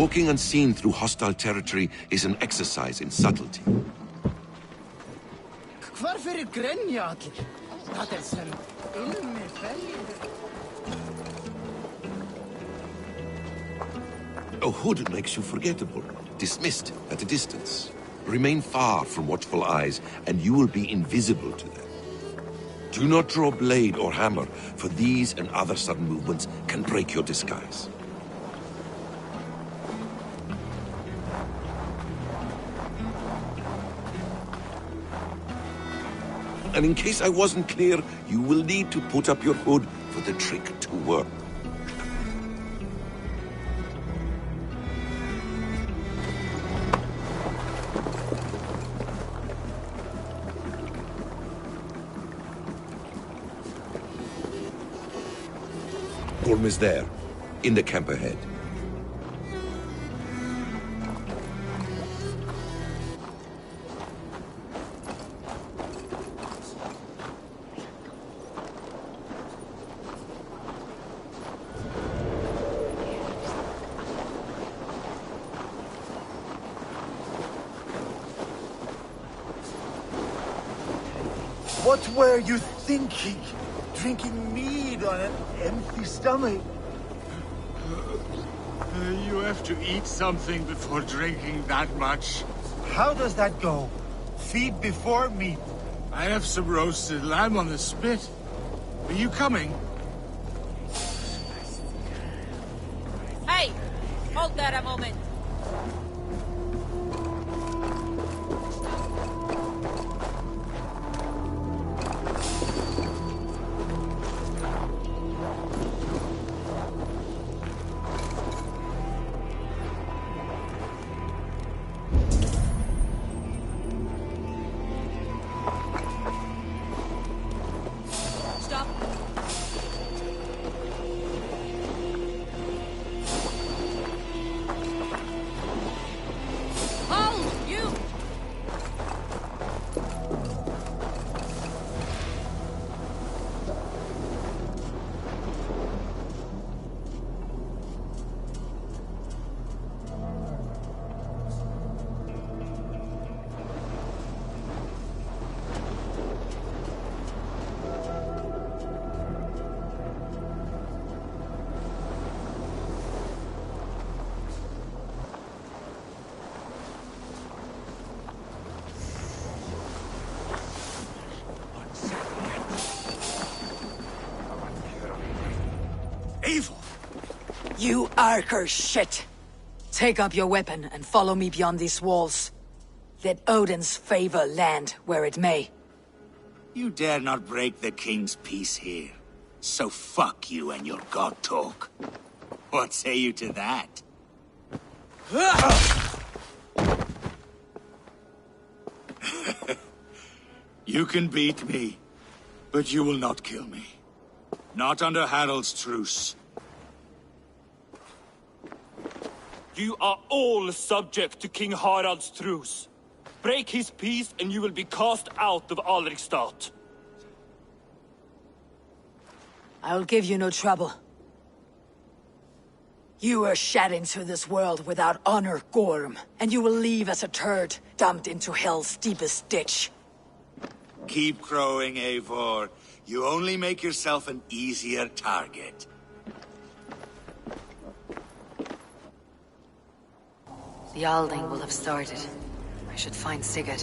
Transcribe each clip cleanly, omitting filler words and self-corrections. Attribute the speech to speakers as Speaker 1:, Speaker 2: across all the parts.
Speaker 1: Walking unseen through hostile territory is an exercise in subtlety.
Speaker 2: Varför grenja allir? Það sem ilmi fællir.
Speaker 1: A hood makes you forgettable, dismissed at a distance. Remain far from watchful eyes, and you will be invisible to them. Do not draw blade or hammer, for these and other sudden movements can break your disguise. And in case I wasn't clear, you will need to put up your hood for the trick to work. Gorm is there, in the camp ahead.
Speaker 3: What were you thinking? Drinking mead on an empty stomach?
Speaker 4: You have to eat something before drinking that much.
Speaker 3: How does that go? Feed before meat.
Speaker 4: I have some roasted lamb on the spit. Are you coming?
Speaker 5: Hey! Hold that a moment.
Speaker 6: You Arker shit! Take up your weapon and follow me beyond these walls. Let Odin's favor land where it may.
Speaker 7: You dare not break the king's peace here. So fuck you and your god talk. What say you to that? You can beat me, but you will not kill me. Not under Harald's truce.
Speaker 8: You are all subject to King Harald's truce. Break his peace and you will be cast out of Alrikstad.
Speaker 6: I will give you no trouble. You were shed into this world without honor, Gorm, and you will leave as a turd, dumped into hell's deepest ditch.
Speaker 7: Keep crowing, Eivor. You only make yourself an easier target.
Speaker 6: The Alding will have started. I should find Sigurd.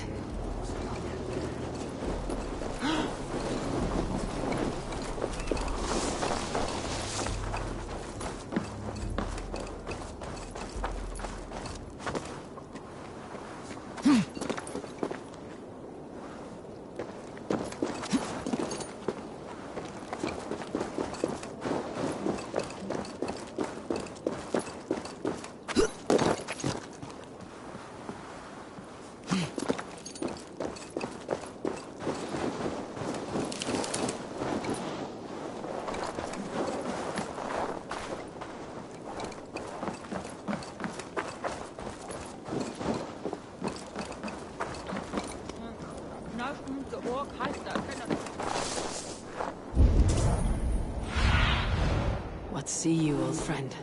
Speaker 6: What see you, old friend?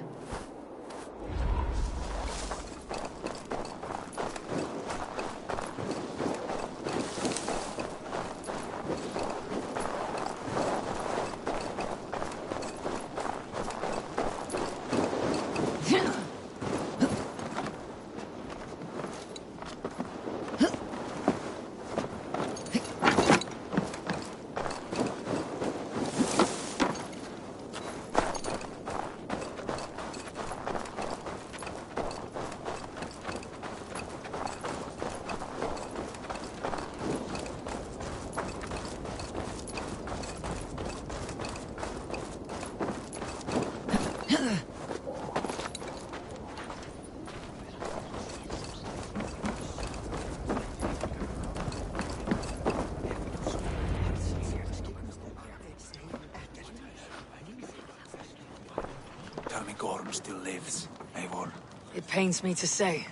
Speaker 3: still lives, Eivor.
Speaker 6: It pains me to say.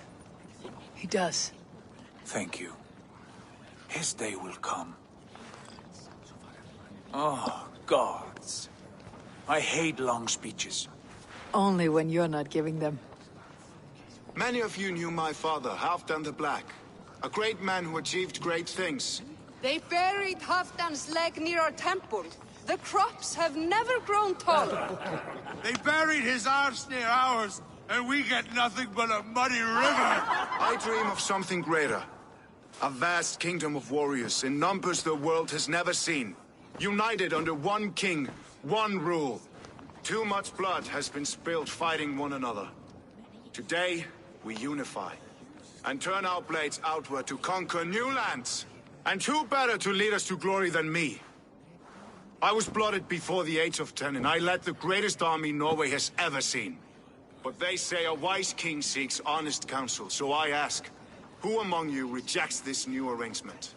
Speaker 6: He does.
Speaker 3: Thank you. His day will come. Oh, gods. I hate long speeches.
Speaker 6: Only when you're not giving them.
Speaker 9: Many of you knew my father, Halfdan the Black. A great man who achieved great things.
Speaker 10: They buried Halfdan's leg near our temple. The crops have never grown taller.
Speaker 4: They buried his arse near ours, and we get nothing but a muddy river.
Speaker 9: I dream of something greater. A vast kingdom of warriors in numbers the world has never seen. United under one king, one rule. Too much blood has been spilled fighting one another. Today, we unify. And turn our blades outward to conquer new lands. And who better to lead us to glory than me? I was blooded before the age of 10, and I led the greatest army Norway has ever seen. But they say a wise king seeks honest counsel, so I ask, who among you rejects this new arrangement?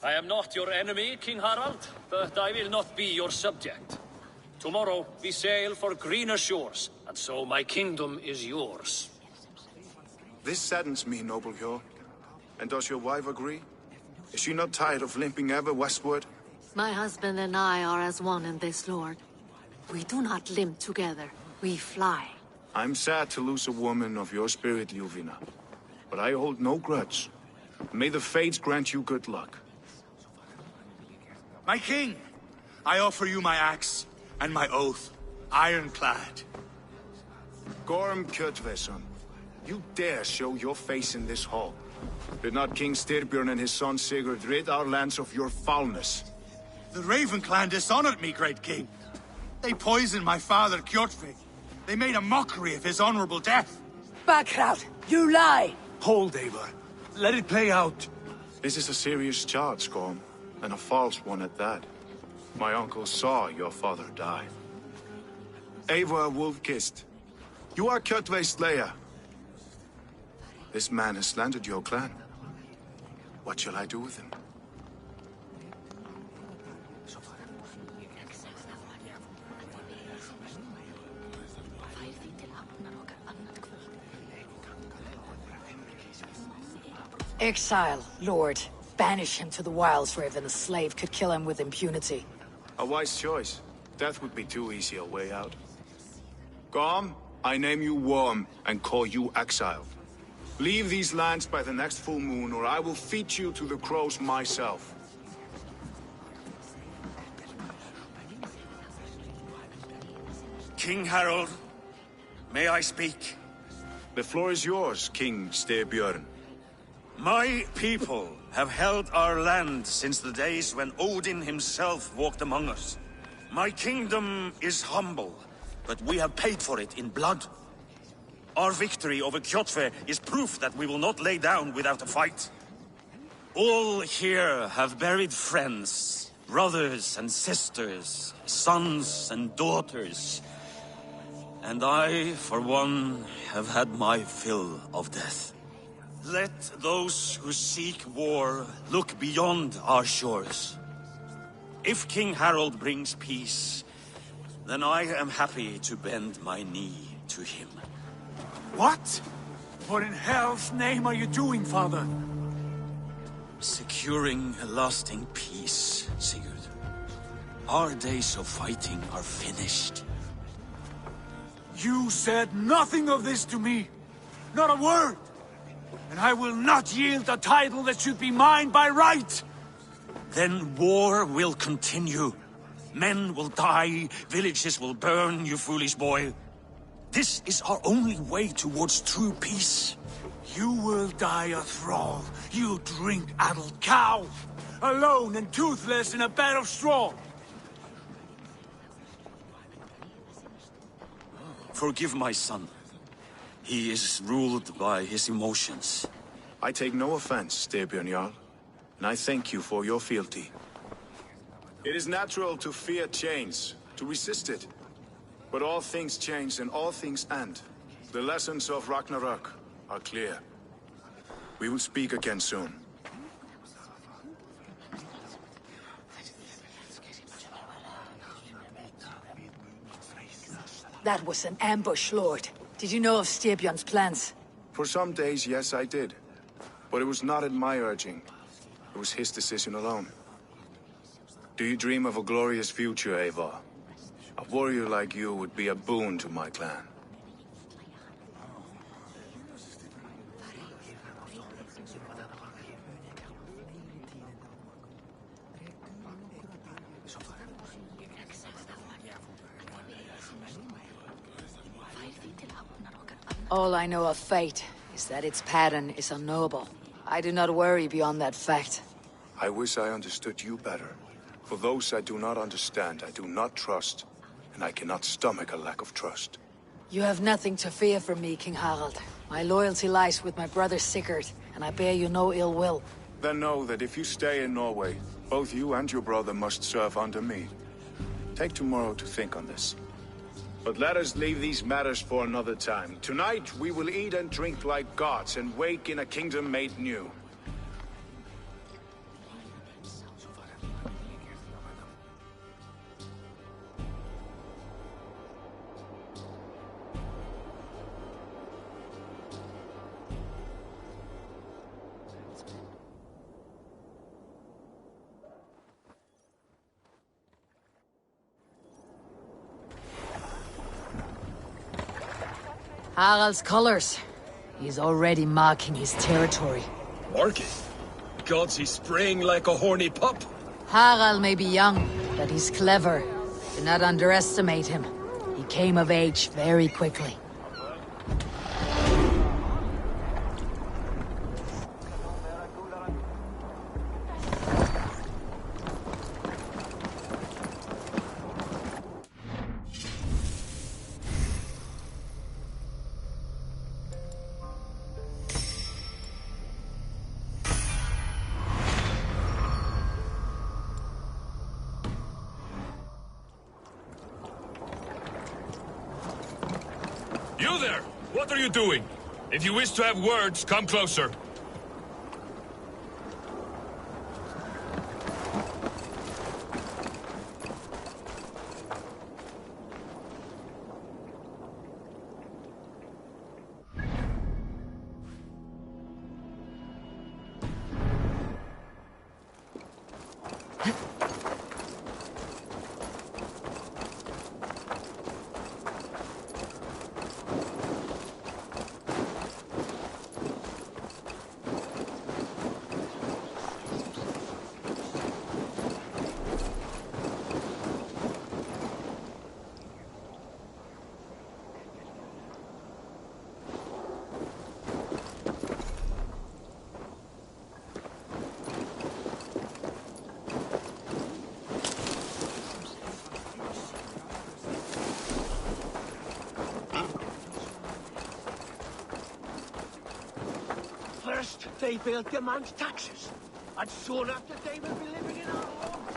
Speaker 11: I am not your enemy, King Harald, but I will not be your subject. Tomorrow we sail for greener shores, and so my kingdom is yours.
Speaker 9: This saddens me, noble Hjor. And does your wife agree? Is she not tired of limping ever westward?
Speaker 12: My husband and I are as one in this, Lord. We do not limp together, we fly.
Speaker 9: I'm sad to lose a woman of your spirit, Ljuvina. But I hold no grudge. May the fates grant you good luck.
Speaker 4: My king, I offer you my axe and my oath, ironclad.
Speaker 9: Gorm Kjotveson, you dare show your face in this hall. Did not King Styrbjörn and his son Sigurd rid our lands of your foulness?
Speaker 4: The Raven clan dishonored me, great king. They poisoned my father, Kjotve. They made a mockery of his honorable death.
Speaker 6: Backrout! You lie!
Speaker 3: Hold, Eivor. Let it play out.
Speaker 9: This is a serious charge, Gorm, and a false one at that. My uncle saw your father die. Eivor Wolf-Kissed, you are Kjotve's slayer. This man has slandered your clan. What shall I do with him?
Speaker 6: Exile, Lord. Banish him to the wilds where even a slave could kill him with impunity.
Speaker 9: A wise choice. Death would be too easy a way out. Gorm, I name you Worm and call you exile. Leave these lands by the next full moon, or I will feed you to the crows myself.
Speaker 7: King Harold, may I speak?
Speaker 9: The floor is yours, King Styrbjörn.
Speaker 7: My people have held our land since the days when Odin himself walked among us. My kingdom is humble, but we have paid for it in blood. Our victory over Kjotve is proof that we will not lay down without a fight. All here have buried friends, brothers and sisters, sons and daughters. And I, for one, have had my fill of death. Let those who seek war look beyond our shores. If King Harold brings peace, then I am happy to bend my knee to him.
Speaker 3: What? What in hell's name are you doing, father?
Speaker 11: Securing a lasting peace, Sigurd. Our days of fighting are finished.
Speaker 3: You said nothing of this to me. Not a word. And I will not yield a title that should be mine by right.
Speaker 11: Then war will continue. Men will die, villages will burn, you foolish boy. This is our only way towards true peace.
Speaker 3: You will die a thrall, you drink-addled cow. Alone and toothless in a bed of straw.
Speaker 11: Forgive my son. He is ruled by his emotions.
Speaker 9: I take no offense, Styrbjörn Jarl, and I thank you for your fealty. It is natural to fear change, to resist it. But all things change and all things end. The lessons of Ragnarok are clear. We will speak again soon.
Speaker 6: That was an ambush, Lord. Did you know of Styrbjörn's plans?
Speaker 9: For some days, yes, I did. But it was not at my urging. It was his decision alone. Do you dream of a glorious future, Eivor? A warrior like you would be a boon to my clan.
Speaker 6: All I know of fate is that its pattern is unknowable. I do not worry beyond that fact.
Speaker 9: I wish I understood you better. For those I do not understand, I do not trust, and I cannot stomach a lack of trust.
Speaker 6: You have nothing to fear from me, King Harald. My loyalty lies with my brother Sigurd, and I bear you no ill will.
Speaker 9: Then know that if you stay in Norway, both you and your brother must serve under me. Take tomorrow to think on this. But let us leave these matters for another time. Tonight, we will eat and drink like gods and wake in a kingdom made new.
Speaker 6: Harald's colors. He's already marking his territory.
Speaker 13: Marking? Gods, he's spraying like a horny pup.
Speaker 6: Harald may be young, but he's clever. Do not underestimate him. He came of age very quickly.
Speaker 13: You there! What are you doing? If you wish to have words, come closer.
Speaker 14: First, they will demand taxes, and soon after they will be living in our homes.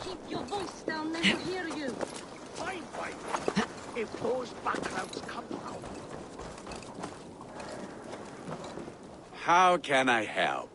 Speaker 15: Keep your voice down, they will hear you.
Speaker 14: Fine, fine. If those backgrounds come to court.
Speaker 16: How can I help?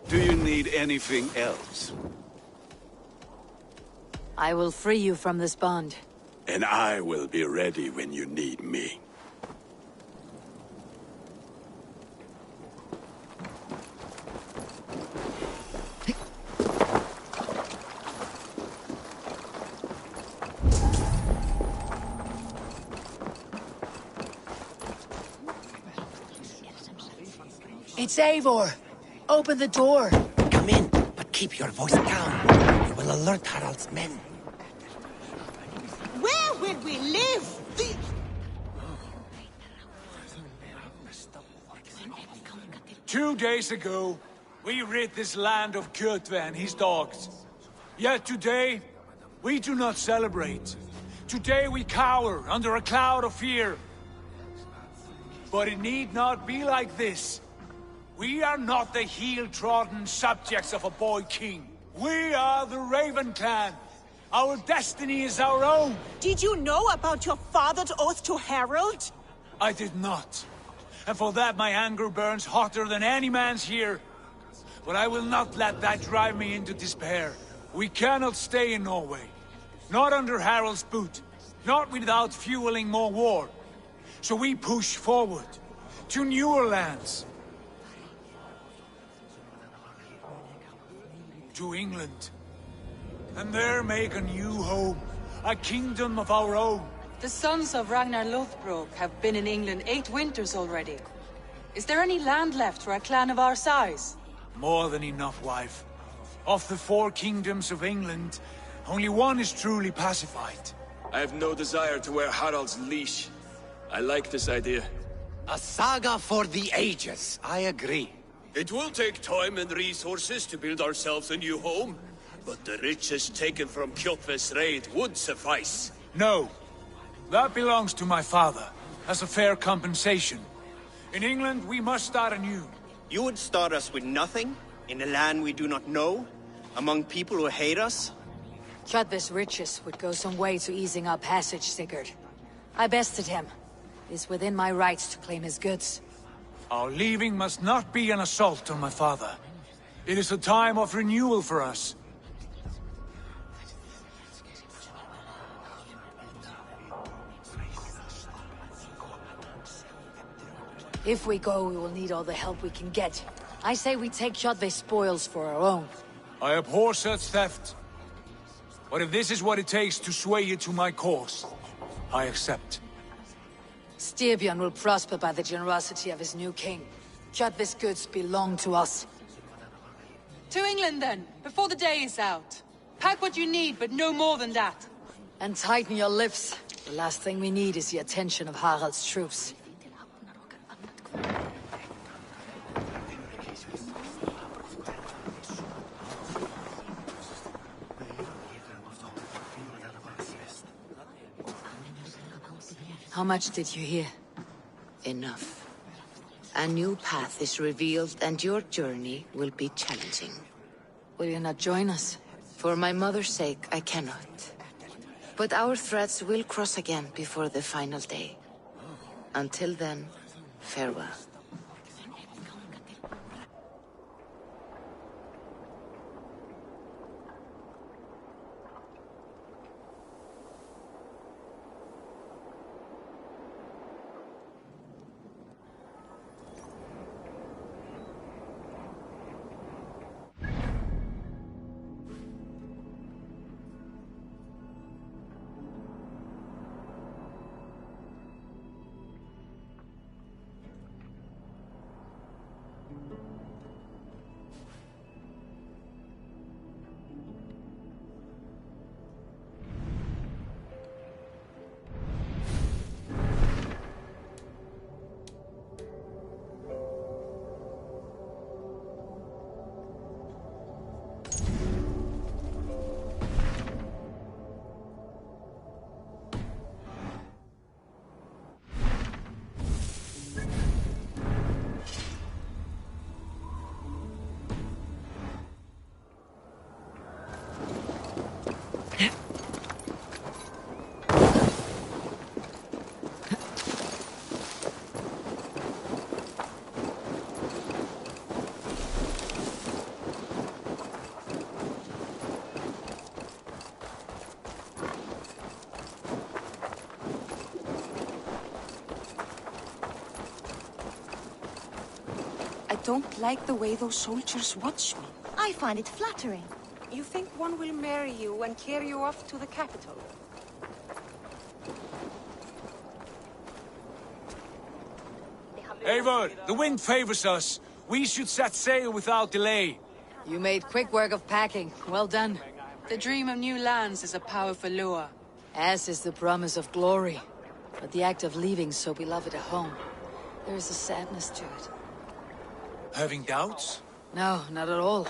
Speaker 16: Do you need anything else?
Speaker 6: I will free you from this bond.
Speaker 16: And I will be ready when you need me.
Speaker 6: It's Eivor! Open the door!
Speaker 2: Come in, but keep your voice down. You will alert Harald's men.
Speaker 15: Where
Speaker 2: will we live?
Speaker 3: 2 days ago, we rid this land of Kjotve and his dogs. Yet today, we do not celebrate. Today we cower under a cloud of fear. But it need not be like this. We are not the heel-trodden subjects of a boy king. We are the Raven clan. Our destiny is our own.
Speaker 2: Did you know about your father's oath to Harold?
Speaker 3: I did not. And for that my anger burns hotter than any man's here. But I will not let that drive me into despair. We cannot stay in Norway. Not under Harold's boot. Not without fueling more war. So we push forward. To newer lands. To England. And there make a new home. A kingdom of our own.
Speaker 17: The sons of Ragnar Lothbrok have been in England 8 winters already. Is there any land left for a clan of our size?
Speaker 3: More than enough, wife. Of the 4 kingdoms of England, only one is truly pacified.
Speaker 18: I have no desire to wear Harald's leash. I like this idea.
Speaker 14: A saga for the ages, I agree.
Speaker 16: It will take time and resources to build ourselves a new home, but the riches taken from Kjotve's raid would suffice.
Speaker 3: No. That belongs to my father, as a fair compensation. In England, we must start anew.
Speaker 19: You would start us with nothing? In a land we do not know? Among people who hate us?
Speaker 6: Kjotve's riches would go some way to easing our passage, Sigurd. I bested him. It is within my rights to claim his goods.
Speaker 3: Our leaving must not be an assault on my father. It is a time of renewal for us.
Speaker 6: If we go, we will need all the help we can get. I say we take Kjotve's spoils for our own.
Speaker 3: I abhor such theft. But if this is what it takes to sway you to my cause, I accept.
Speaker 6: Styrbjörn will prosper by the generosity of his new king. Kjotve's goods belong to us.
Speaker 17: To England then, before the day is out. Pack what you need, but no more than that.
Speaker 6: And tighten your lips. The last thing we need is the attention of Harald's troops. How much did you hear?
Speaker 20: Enough. A new path is revealed and your journey will be challenging.
Speaker 6: Will you not join us?
Speaker 20: For my mother's sake, I cannot. But our threads will cross again before the final day. Until then, farewell.
Speaker 10: I don't like the way those soldiers watch me.
Speaker 15: I find it flattering.
Speaker 10: You think one will marry you and carry you off to the capital?
Speaker 3: Eivor, the wind favors us. We should set sail without delay.
Speaker 6: You made quick work of packing. Well done.
Speaker 17: The dream of new lands is a powerful lure.
Speaker 6: As is the promise of glory. But the act of leaving so beloved a home, there is a sadness to it.
Speaker 3: Having doubts?
Speaker 6: No, not at all.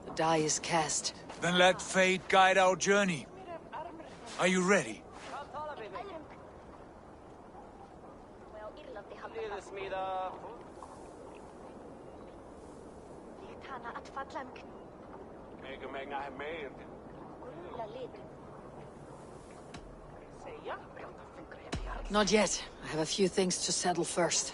Speaker 6: The die is cast.
Speaker 3: Then let fate guide our journey. Are you ready?
Speaker 6: Not yet. I have a few things to settle first.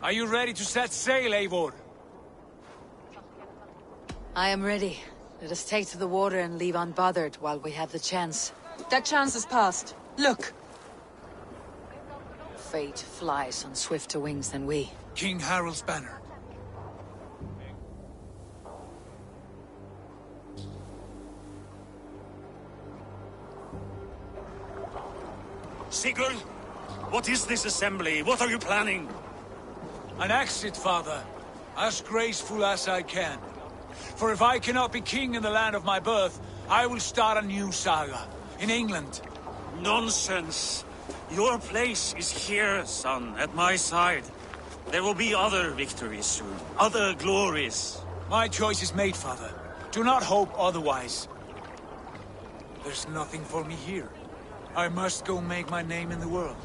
Speaker 3: Are you ready to set sail, Eivor?
Speaker 6: I am ready. Let us take to the water and leave unbothered while we have the chance.
Speaker 17: That chance is past. Look!
Speaker 6: Fate flies on swifter wings than we.
Speaker 3: King Harald's banner.
Speaker 11: Sigurd, what is this assembly? What are you planning?
Speaker 3: An exit, father. As graceful as I can. For if I cannot be king in the land of my birth, I will start a new saga. In England.
Speaker 11: Nonsense. Your place is here, son, at my side. There will be other victories soon. Other glories.
Speaker 3: My choice is made, father. Do not hope otherwise. There's nothing for me here. I must go make my name in the world.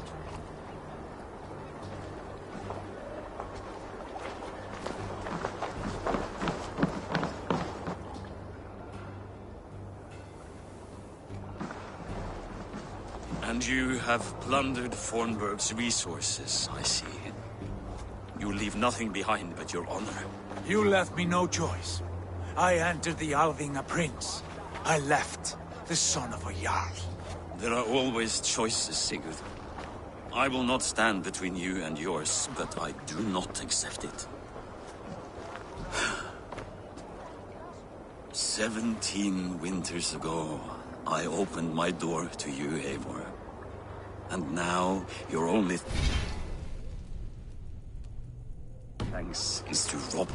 Speaker 11: And you have plundered Fornburg's resources, I see. You leave nothing behind but your honor.
Speaker 3: You left me no choice. I entered the Alving a prince. I left, the son of a Jarl.
Speaker 11: There are always choices, Sigurd. I will not stand between you and yours, but I do not accept it. 17 winters ago, I opened my door to you, Eivor. And now, your only thanks is to rob.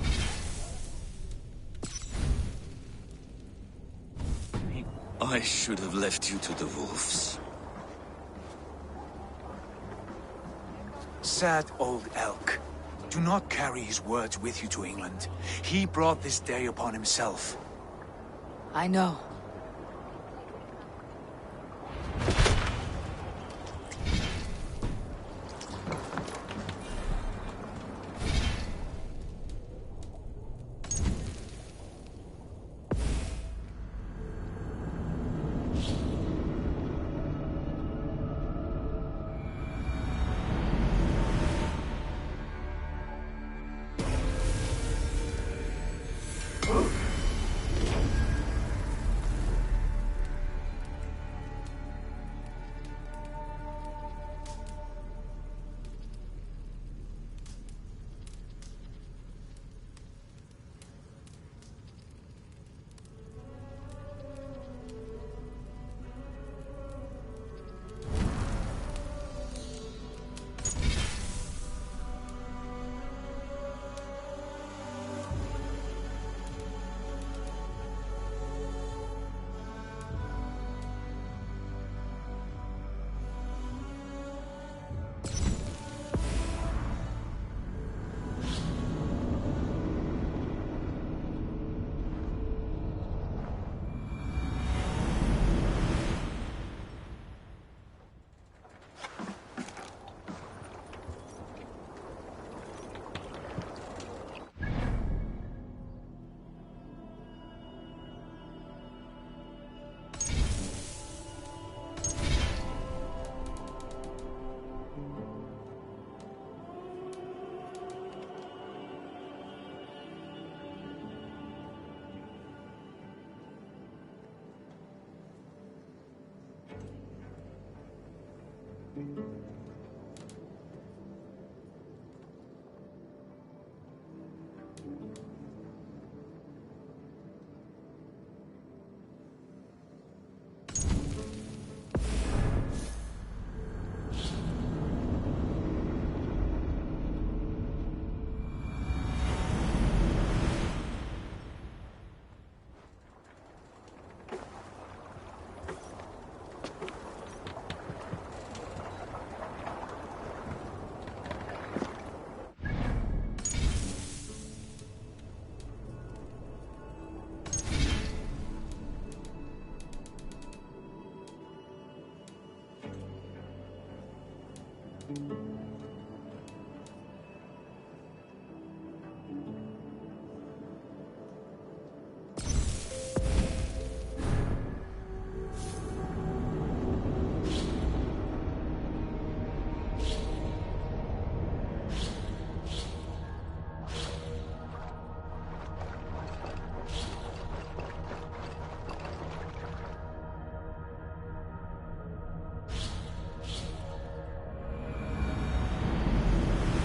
Speaker 11: I should have left you to the wolves.
Speaker 3: Sad old elk. Do not carry his words with you to England. He brought this day upon himself.
Speaker 6: I know.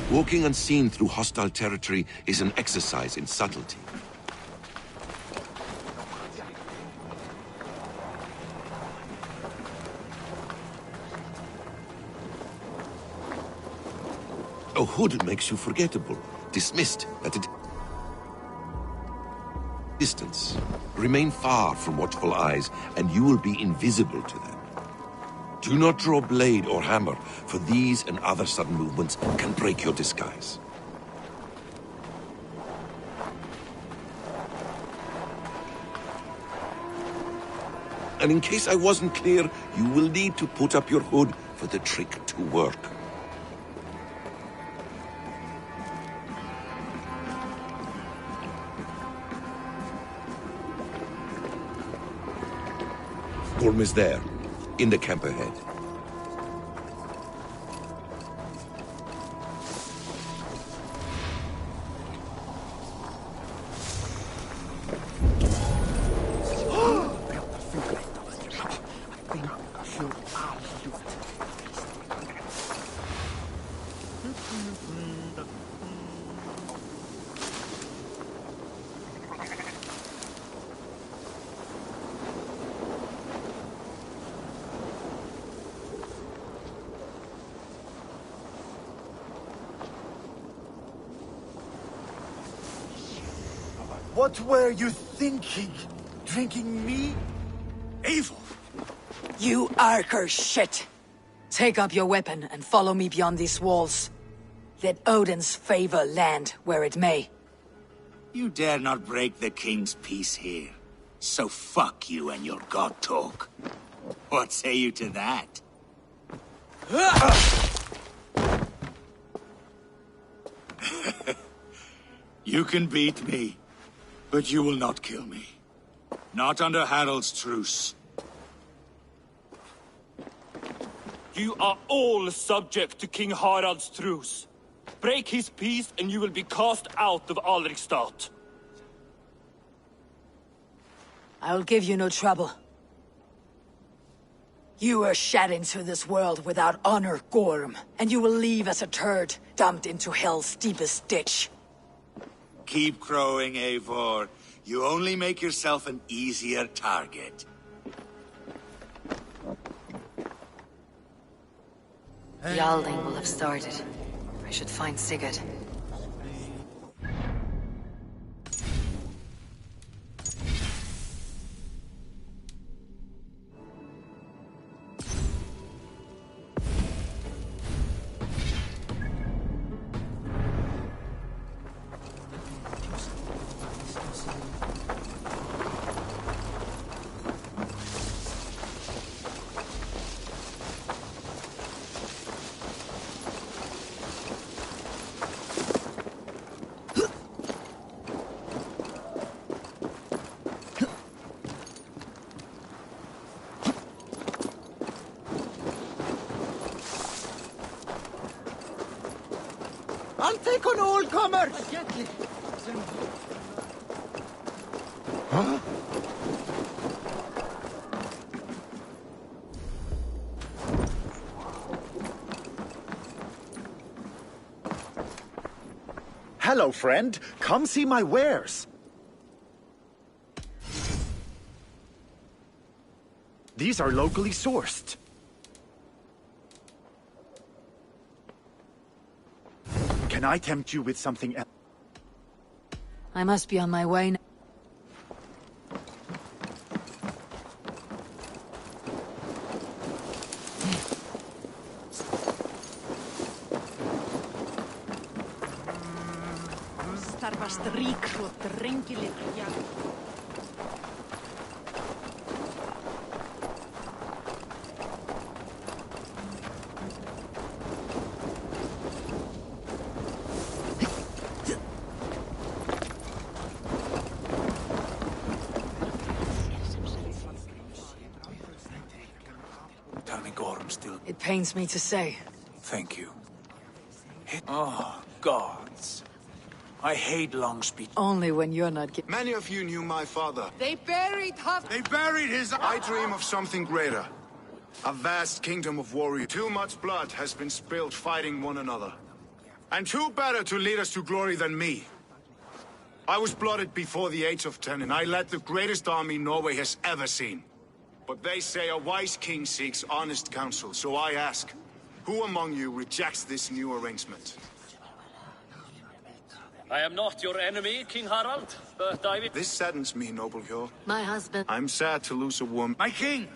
Speaker 1: Walking unseen through hostile territory is an exercise in subtlety. A hood makes you forgettable, dismissed at a distance. Remain far from watchful eyes, and you will be invisible to them. Do not draw blade or hammer, for these and other sudden movements can break your disguise. And in case I wasn't clear, you will need to put up your hood for the trick to work. Gorm is there, in the camp ahead.
Speaker 4: What were you thinking? Drinking me?
Speaker 6: Evil! You Archer shit! Take up your weapon and follow me beyond these walls. Let Odin's favor land where it may.
Speaker 4: You dare not break the king's peace here. So fuck you and your god talk. What say you to that? You can beat me, but you will not kill me. Not under Harald's truce.
Speaker 8: You are all subject to King Harald's truce. Break his peace and you will be cast out of Alrikstad.
Speaker 6: I'll give you no trouble. You were shed into this world without honor, Gorm, and you will leave as a turd, dumped into hell's deepest ditch.
Speaker 4: Keep crowing, Eivor. You only make yourself an easier target.
Speaker 6: Yalding will have started. I should find Sigurd.
Speaker 14: I'll take on all comers!
Speaker 1: Huh?
Speaker 21: Hello, friend. Come see my wares. These are locally sourced. Can I tempt you with something else?
Speaker 6: I must be on my way now.
Speaker 3: Tell me Gorm still...
Speaker 6: It pains me to say.
Speaker 3: Thank you. Oh, gods. I hate long speech.
Speaker 6: Only when you're not getting...
Speaker 9: Many of you knew my father.
Speaker 10: They buried
Speaker 9: They buried his... I dream of something greater. A vast kingdom of warriors. Too much blood has been spilled fighting one another. And who better to lead us to glory than me? I was blooded before the age of 10, and I led the greatest army Norway has ever seen. But they say a wise king seeks honest counsel, so I ask, who among you rejects this new arrangement?
Speaker 16: I am not your enemy, King Harald, but I will...
Speaker 9: This saddens me, noble Hjor.
Speaker 12: My husband.
Speaker 9: I'm sad to lose a woman.
Speaker 21: My king!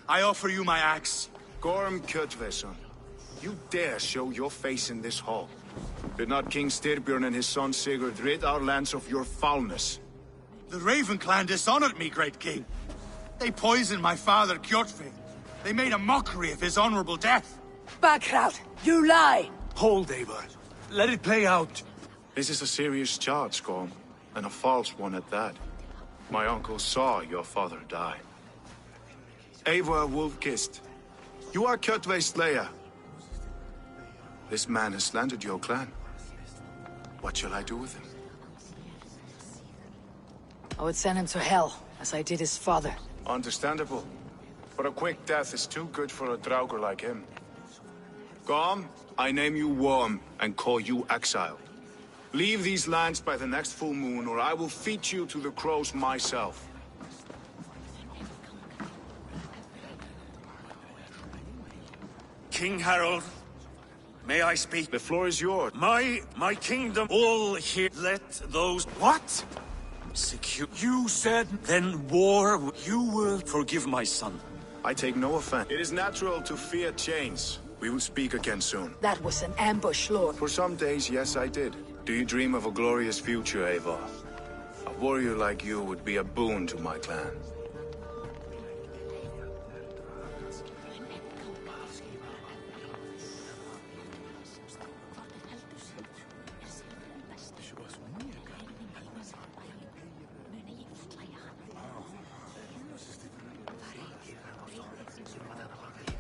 Speaker 21: I offer you my axe.
Speaker 9: Gorm Kjotveson, you dare show your face in this hall. Did not King Styrbjörn and his son Sigurd rid our lands of your foulness?
Speaker 21: The Raven clan dishonored me, great king. They poisoned my father, Kjotve. They made a mockery of his honorable death.
Speaker 6: Backrout! You lie!
Speaker 21: Hold, Eivor. Let it play out.
Speaker 9: This is a serious charge, Gorm, and a false one at that. My uncle saw your father die. Eivor Wolf-Kissed, you are Kjotve's slayer. This man has slandered your clan. What shall I do with him?
Speaker 6: I would send him to hell, as I did his father.
Speaker 9: Understandable. But a quick death is too good for a Draugr like him. Gorm, I name you Worm and call you exiled. Leave these lands by the next full moon, or I will feed you to the crows myself.
Speaker 7: King Harold, may I speak?
Speaker 9: The floor is yours.
Speaker 7: My kingdom all here. Let those... What? Secure...
Speaker 3: You said...
Speaker 7: Then war... You will forgive my son.
Speaker 9: I take no offense. It is natural to fear change. We will speak again soon.
Speaker 6: That was an ambush, Lord.
Speaker 9: For some days, yes, I did. Do you dream of a glorious future, Eivor? A warrior like you would be a boon to my clan.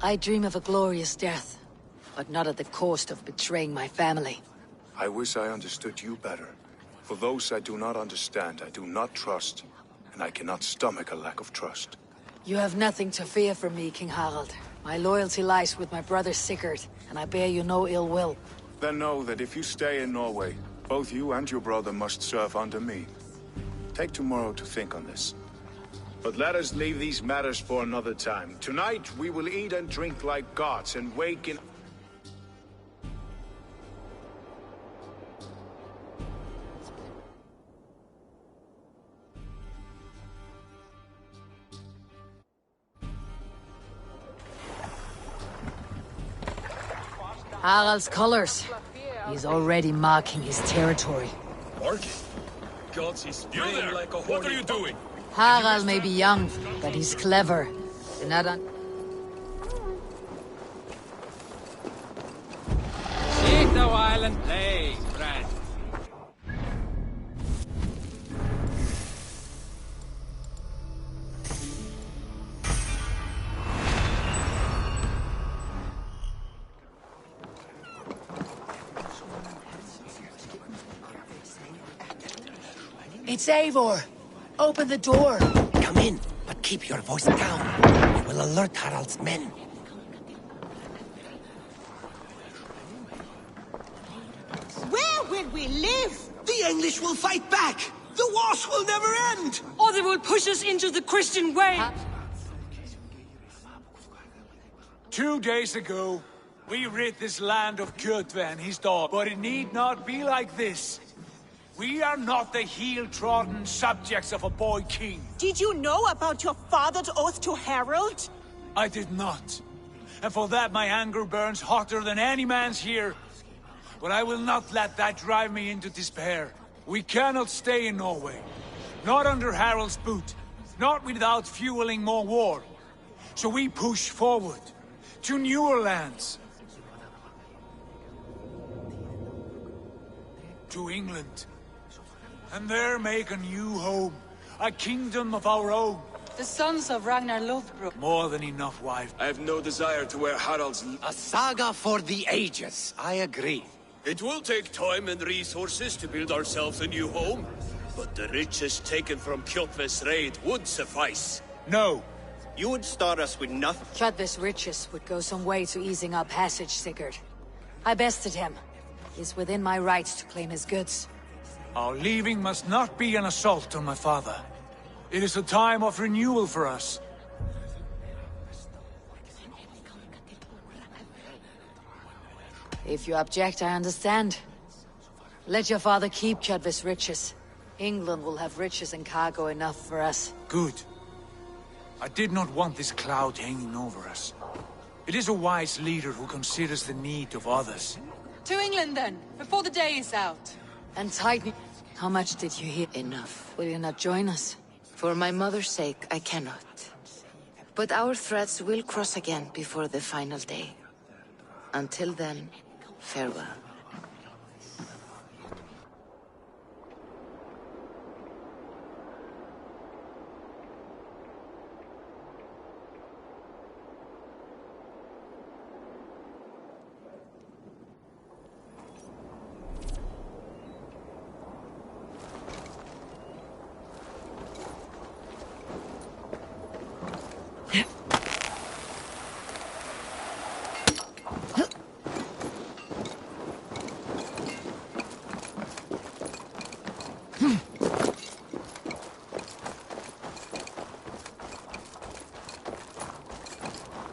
Speaker 6: I dream of a glorious death, but not at the cost of betraying my family.
Speaker 9: I wish I understood you better. For those I do not understand, I do not trust, and I cannot stomach a lack of trust.
Speaker 6: You have nothing to fear from me, King Harald. My loyalty lies with my brother Sigurd, and I bear you no ill will.
Speaker 9: Then know that if you stay in Norway, both you and your brother must serve under me. Take tomorrow to think on this. But let us leave these matters for another time. Tonight, we will eat and drink like gods and wake in...
Speaker 6: Harald's colors. He's already marking his territory.
Speaker 13: Marking?
Speaker 16: Gods, he's
Speaker 13: You there!
Speaker 16: like a
Speaker 13: What are you doing?
Speaker 6: Harald may be young, but he's clever. Do not
Speaker 2: Sit a while and play, friend.
Speaker 6: It's Eivor! Open the door!
Speaker 14: Come in, but keep your voice down. We will alert Harald's men.
Speaker 22: Where will we live?
Speaker 14: The English will fight back! The wars will never end!
Speaker 17: Or they will push us into the Christian way!
Speaker 3: 2 days ago, we rid this land of Kjotve and his dog, but it need not be like this. We are not the heel-trodden subjects of a boy king.
Speaker 5: Did you know about your father's oath to Harold?
Speaker 3: I did not. And for that my anger burns hotter than any man's here. But I will not let that drive me into despair. We cannot stay in Norway. Not under Harald's boot. Not without fueling more war. So we push forward. To newer lands. To England. And there make a new home. A kingdom of our own.
Speaker 17: The sons of Ragnar Lothbrok.
Speaker 3: More than enough, wife.
Speaker 18: I have no desire to wear Harald's...
Speaker 14: A saga for the ages, I agree.
Speaker 16: It will take time and resources to build ourselves a new home, but the riches taken from Kjotve's raid would suffice.
Speaker 3: No.
Speaker 19: You would start us with nothing.
Speaker 6: Kjotve's riches would go some way to easing our passage, Sigurd. I bested him. It's within my rights to claim his goods.
Speaker 3: Our leaving must not be an assault on my father. It is a time of renewal for us.
Speaker 6: If you object, I understand. Let your father keep Kjotve's riches. England will have riches and cargo enough for us.
Speaker 3: Good. I did not want this cloud hanging over us. It is a wise leader who considers the need of others.
Speaker 17: To England then, before the day is out.
Speaker 6: And Titan, how much did you hear?
Speaker 20: Enough.
Speaker 6: Will you not join us?
Speaker 20: For my mother's sake, I cannot. But our threads will cross again before the final day. Until then, farewell.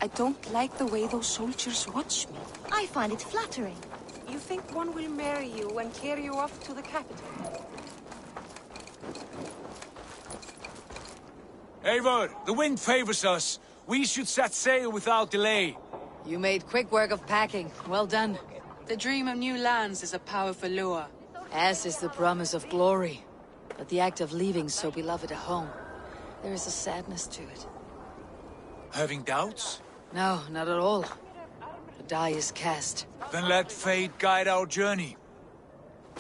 Speaker 5: I don't like the way those soldiers watch me.
Speaker 15: I find it flattering.
Speaker 10: You think one will marry you and carry you off to the capital?
Speaker 3: Eivor, the wind favors us. We should set sail without delay.
Speaker 6: You made quick work of packing. Well done.
Speaker 17: The dream of new lands is a powerful lure.
Speaker 6: As is the promise of glory. But the act of leaving so beloved a home, there is a sadness to it.
Speaker 3: Having doubts?
Speaker 6: No, not at all. The die is cast.
Speaker 3: Then let fate guide our journey.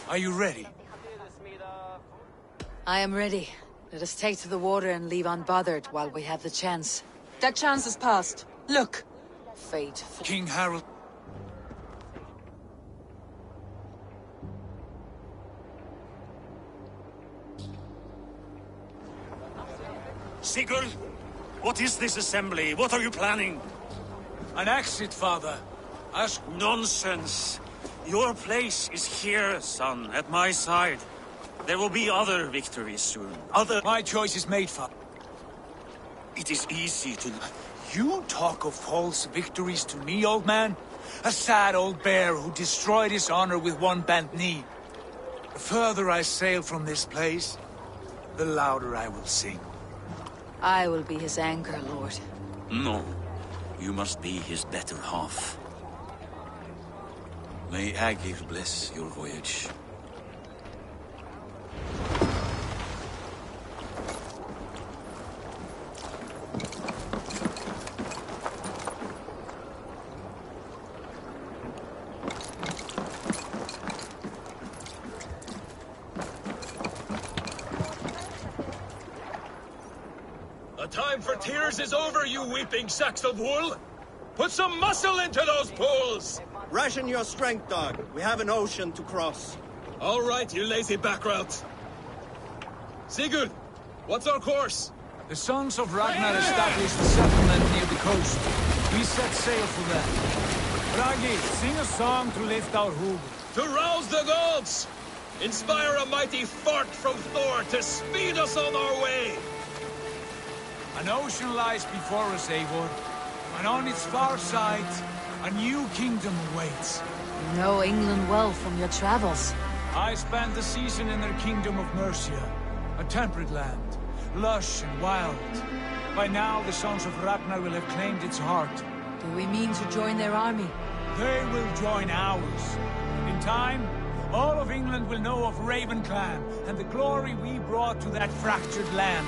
Speaker 3: Are you ready?
Speaker 6: I am ready. Let us take to the water and leave unbothered while we have the chance.
Speaker 17: That chance is past. Look!
Speaker 6: Fate.
Speaker 3: King Harold.
Speaker 11: Sigurd! What is this assembly? What are you planning?
Speaker 3: An exit, father. Ask...
Speaker 11: Nonsense. Your place is here, son, at my side. There will be other victories soon.
Speaker 3: My choice is made, father.
Speaker 11: It is easy to...
Speaker 3: You talk of false victories to me, old man? A sad old bear who destroyed his honor with one bent knee. The further I sail from this place, the louder I will sing.
Speaker 6: I will be his anchor, Lord.
Speaker 11: No. You must be his better half. May Agir bless your voyage.
Speaker 13: The time for tears is over, you weeping sacks of wool! Put some muscle into those pools!
Speaker 19: Ration your strength, dog. We have an ocean to cross.
Speaker 13: All right, you lazy backrout. Sigurd, what's our course?
Speaker 3: The sons of Ragnar established a settlement near the coast. We set sail for them. Bragi, sing a song to lift our hoof.
Speaker 13: To rouse the gods! Inspire a mighty fart from Thor to speed us on our way!
Speaker 3: An ocean lies before us, Eivor. And on its far side, a new kingdom awaits.
Speaker 6: You know England well from your travels.
Speaker 3: I spent the season in their kingdom of Mercia, a temperate land, lush and wild. By now, the sons of Ragnar will have claimed its heart.
Speaker 6: Do we mean to join their army?
Speaker 3: They will join ours. In time, all of England will know of Raven Clan and the glory we brought to that fractured land.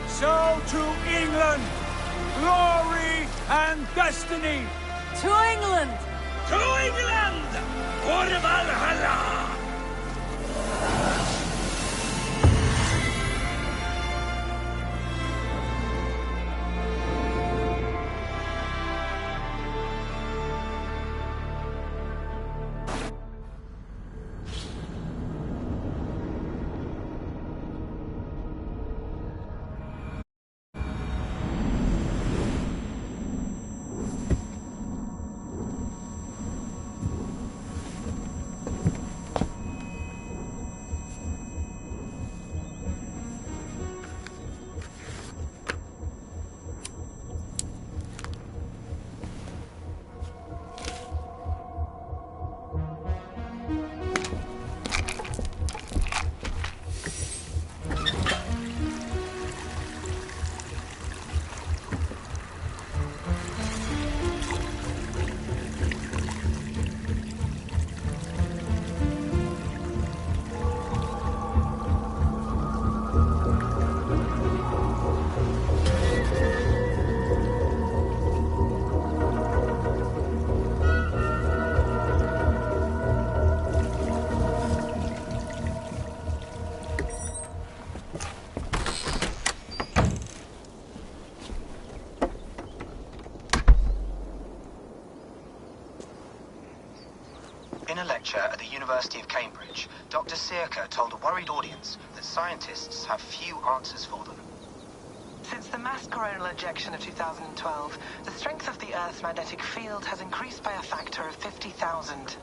Speaker 3: So to England! Glory and destiny!
Speaker 6: To England!
Speaker 13: To England! For Valhalla!
Speaker 8: In a lecture at the University of Cambridge, Dr. Sirka told a worried audience that scientists have few answers for them.
Speaker 22: Since the mass coronal ejection of 2012, the strength of the Earth's magnetic field has increased by a factor of 50,000.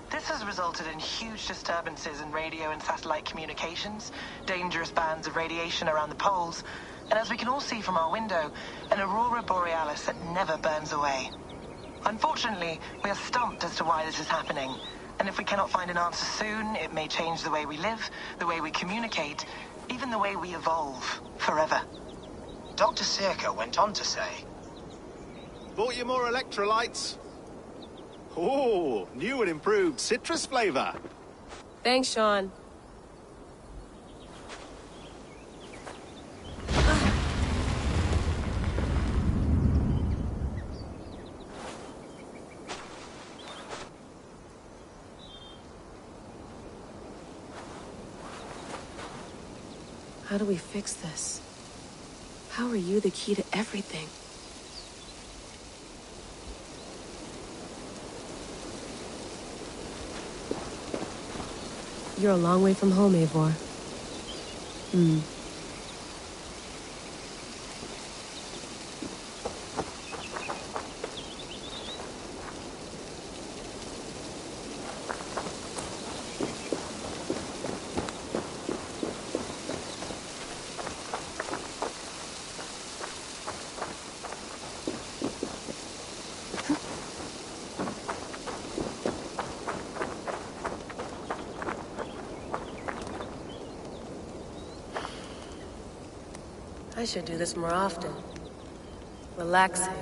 Speaker 22: This has resulted in huge disturbances in radio and satellite communications, dangerous bands of radiation around the poles, and as we can all see from our window, an aurora borealis that never burns away. Unfortunately, we are stumped as to why this is happening, and if we cannot find an answer soon, it may change the way we live, the way we communicate, even the way we evolve, forever.
Speaker 8: Dr. Sirka went on to say,
Speaker 23: "Bought you more electrolytes? Oh, new and improved citrus flavor."
Speaker 24: Thanks, Sean. How do we fix this? How are you the key to everything? You're a long way from home, Eivor. I should do this more often. Relaxing.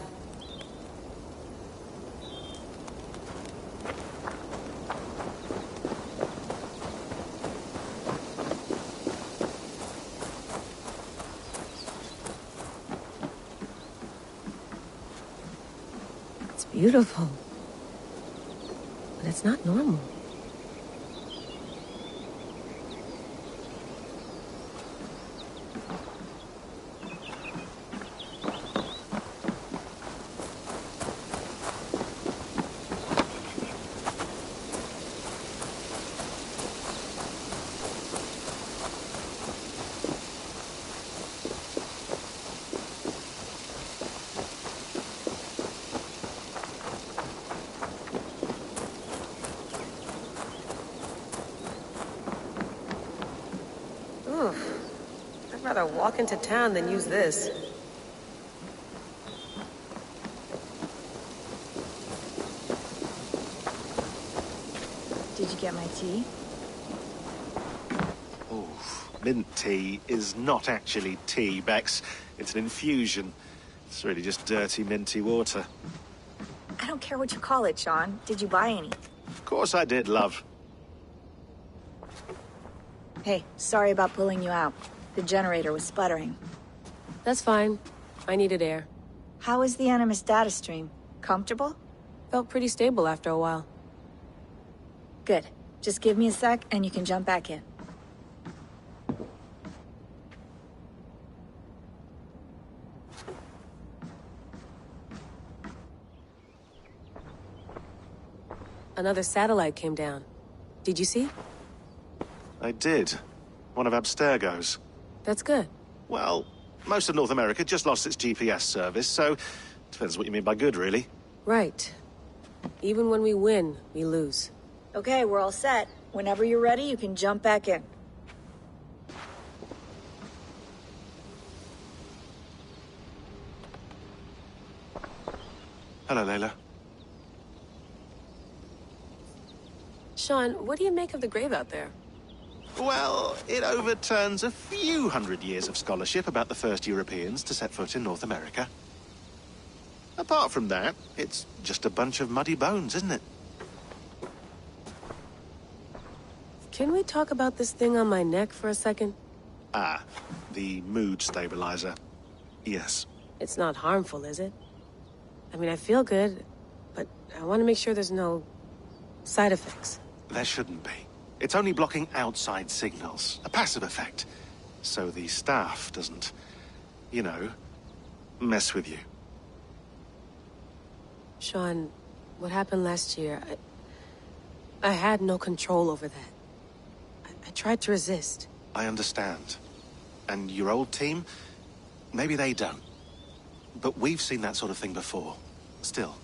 Speaker 24: It's beautiful. But it's not normal. rather walk into town than use this.
Speaker 1: Did you get my tea?
Speaker 23: Oh, mint tea is not actually tea, Bex. It's an infusion. It's really just dirty, minty water.
Speaker 1: I don't care what you call it, Sean. Did you buy any?
Speaker 23: Of course I did, love.
Speaker 1: Hey, sorry about pulling you out. The generator was sputtering.
Speaker 24: That's fine. I needed air.
Speaker 1: How was the Animus data stream? Comfortable?
Speaker 24: Felt pretty stable after a while.
Speaker 1: Good. Just give me a sec and you can jump back in.
Speaker 24: Another satellite came down. Did you see?
Speaker 23: I did. One of Abstergo's.
Speaker 24: That's good.
Speaker 23: Well, most of North America just lost its GPS service, so depends what you mean by good, really.
Speaker 24: Right. Even when we win, we lose.
Speaker 1: Okay, we're all set. Whenever you're ready, you can jump back in.
Speaker 23: Hello, Layla.
Speaker 24: Sean, what do you make of the grave out there?
Speaker 23: Well, it overturns a few hundred years of scholarship about the first Europeans to set foot in North America. Apart from that, it's just a bunch of muddy bones, isn't it?
Speaker 24: Can we talk about this thing on my neck for a second?
Speaker 23: Ah, the mood stabilizer. Yes.
Speaker 24: It's not harmful, is it? I mean, I feel good, but I want to make sure there's no side effects.
Speaker 23: There shouldn't be. It's only blocking outside signals, a passive effect. So the staff doesn't, you know, mess with you.
Speaker 24: Sean, what happened last year, I had no control over that. I tried to resist.
Speaker 23: I understand. And your old team, maybe they don't. But we've seen that sort of thing before. Still,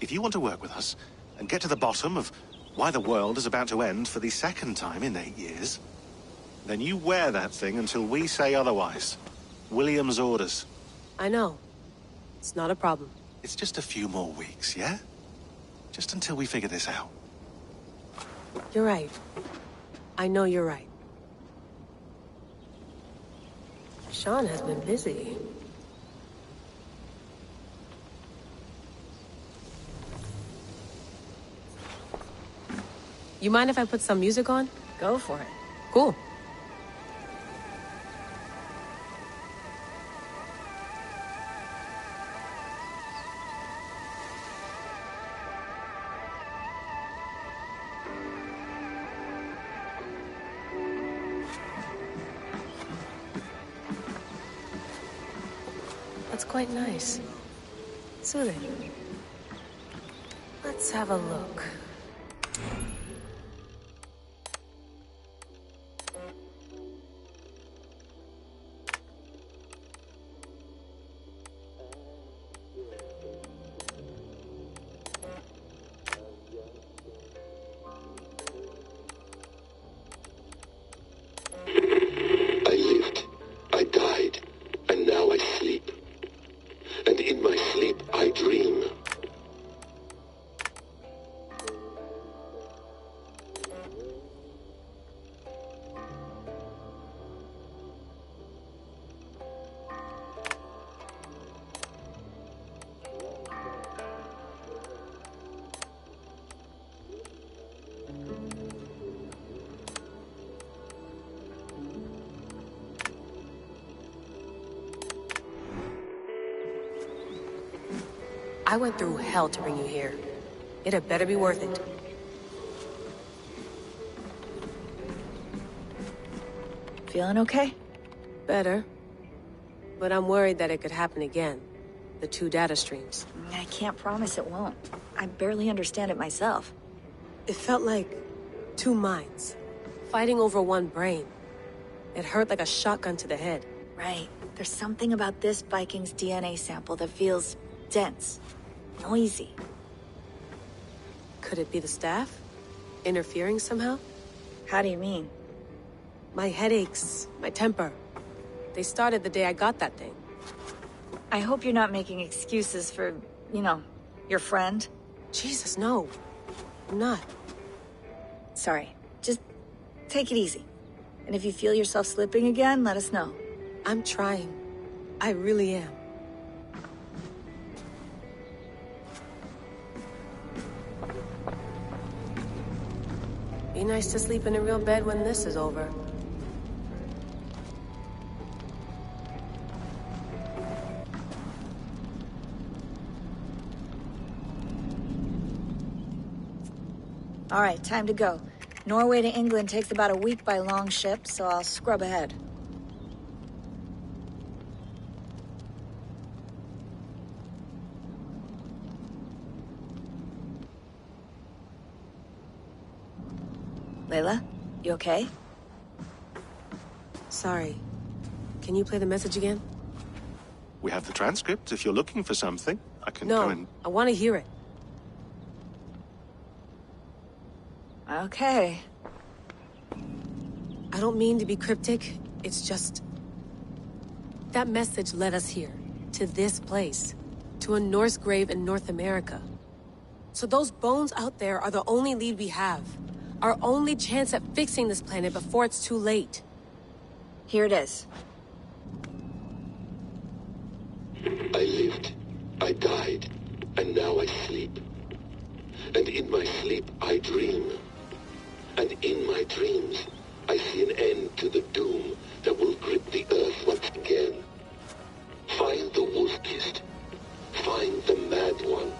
Speaker 23: if you want to work with us and get to the bottom of why the world is about to end for the second time in 8 years, then you wear that thing until we say otherwise. William's orders.
Speaker 24: I know. It's not a problem.
Speaker 23: It's just a few more weeks, yeah? Just until we figure this out.
Speaker 24: You're right. I know you're right. Sean has been busy. You mind if I put some music on?
Speaker 1: Go for it.
Speaker 24: Cool. That's quite nice. Soothing. Let's have a look. I went through hell to bring you here. It had better be worth it.
Speaker 1: Feeling okay?
Speaker 24: Better. But I'm worried that it could happen again. The 2 data streams.
Speaker 1: I can't promise it won't. I barely understand it myself.
Speaker 24: It felt like 2 minds, fighting over 1 brain. It hurt like a shotgun to the head.
Speaker 1: Right. There's something about this Viking's DNA sample that feels dense. Noisy.
Speaker 24: Could it be the staff? Interfering somehow?
Speaker 1: How do you mean?
Speaker 24: My headaches, my temper. They started the day I got that thing.
Speaker 1: I hope you're not making excuses for, you know, your friend.
Speaker 24: Jesus, no. I'm not.
Speaker 1: Sorry. Just take it easy. And if you feel yourself slipping again, let us know.
Speaker 24: I'm trying. I really am. Be nice to sleep in a real bed when this is over.
Speaker 1: All right, time to go. Norway to England takes about a week by long ship, so I'll scrub ahead. Layla, you okay?
Speaker 24: Sorry. Can you play the message again?
Speaker 23: We have the transcript. If you're looking for something, I can
Speaker 24: No,
Speaker 23: go and...
Speaker 24: I want to hear it.
Speaker 1: Okay.
Speaker 24: I don't mean to be cryptic. It's just... That message led us here. To this place. To a Norse grave in North America. So those bones out there are the only lead we have. Our only chance at fixing this planet before it's too late.
Speaker 1: Here it is.
Speaker 4: I lived, I died, and now I sleep. And in my sleep I dream. And in my dreams I see an end to the doom that will grip the earth once again. Find the wolf-kissed. Find the mad one.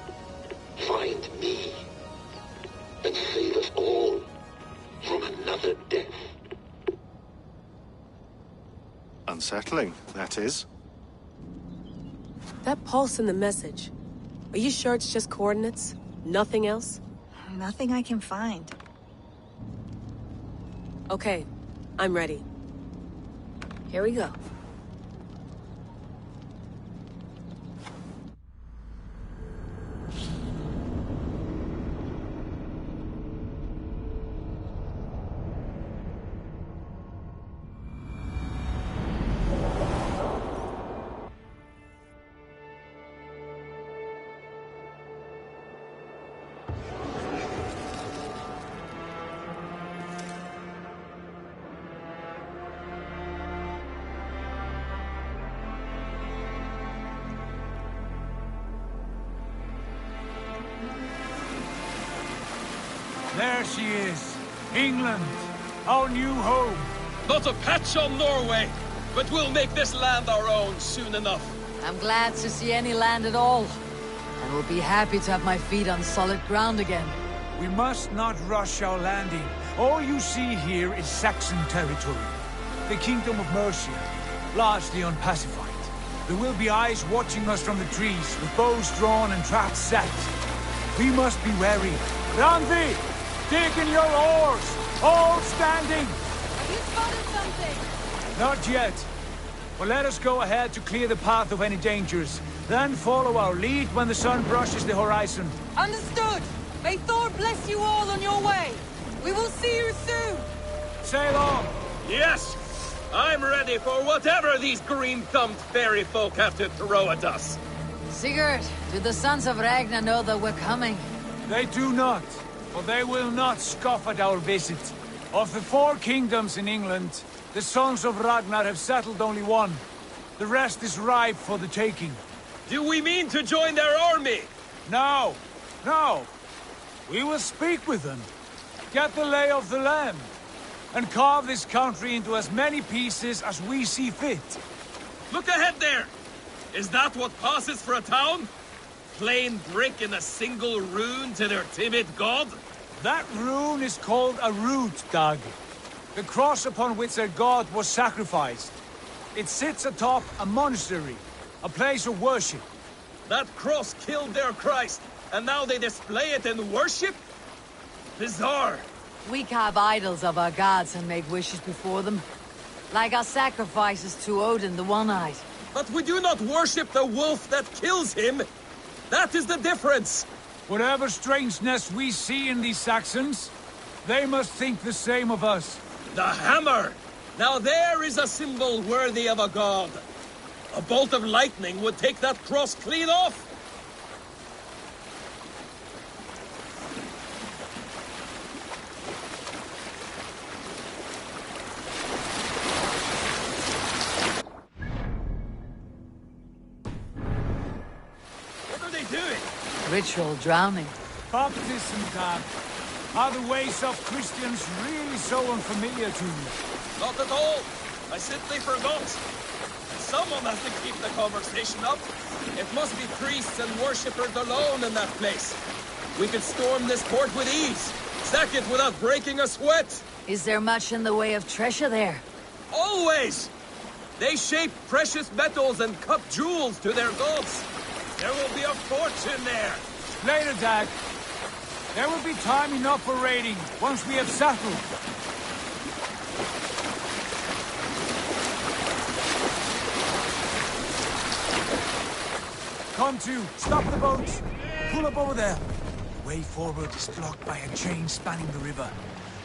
Speaker 4: Find me. And save us all from another death.
Speaker 23: Unsettling, that is.
Speaker 24: That pulse in the message. Are you sure it's just coordinates? Nothing else?
Speaker 1: Nothing I can find.
Speaker 24: Okay, I'm ready.
Speaker 1: Here we go.
Speaker 3: There she is. England, our new home.
Speaker 13: Not a patch on Norway, but we'll make this land our own soon enough.
Speaker 6: I'm glad to see any land at all. I will be happy to have my feet on solid ground again.
Speaker 3: We must not rush our landing. All you see here is Saxon territory. The Kingdom of Mercia, largely unpacified. There will be eyes watching us from the trees, with bows drawn and traps set. We must be wary. Randvi! Dig in your oars! All standing!
Speaker 17: Have you spotted something?
Speaker 3: Not yet. But let us go ahead to clear the path of any dangers. Then follow our lead when the sun brushes the horizon.
Speaker 17: Understood! May Thor bless you all on your way! We will see you soon!
Speaker 3: Sail on!
Speaker 13: Yes! I'm ready for whatever these green-thumbed fairy folk have to throw at us.
Speaker 6: Sigurd, do the sons of Ragnar know that we're coming?
Speaker 3: They do not, but they will not scoff at our visit. Of the 4 kingdoms in England, the sons of Ragnar have settled only one. The rest is ripe for the taking.
Speaker 13: Do we mean to join their army?
Speaker 3: No, no. We will speak with them, get the lay of the land, and carve this country into as many pieces as we see fit.
Speaker 13: Look ahead there! Is that what passes for a town? Plain brick in a single rune to their timid god?
Speaker 3: That rune is called a root, Dag. The cross upon which their god was sacrificed. It sits atop a monastery, a place of worship.
Speaker 13: That cross killed their Christ, and now they display it in worship? Bizarre.
Speaker 6: We carve idols of our gods and make wishes before them. Like our sacrifices to Odin the One-Eyed.
Speaker 13: But we do not worship the wolf that kills him! That is the difference!
Speaker 3: Whatever strangeness we see in these Saxons, they must think the same of us.
Speaker 13: The hammer! Now there is a symbol worthy of a god. A bolt of lightning would take that cross clean off. What are they doing?
Speaker 6: Ritual drowning.
Speaker 3: Baptism, Dad. Are the ways of Christians really so unfamiliar to you?
Speaker 13: Not at all. I simply forgot. Someone has to keep the conversation up. It must be priests and worshippers alone in that place. We could storm this port with ease. Sack it without breaking a sweat.
Speaker 6: Is there much in the way of treasure there?
Speaker 13: Always! They shape precious metals and cut jewels to their gods. There will be a fortune there.
Speaker 3: Later, Dad. There will be time enough for raiding once we have settled. Come to, stop the boats. Pull up over there. The way forward is blocked by a chain spanning the river.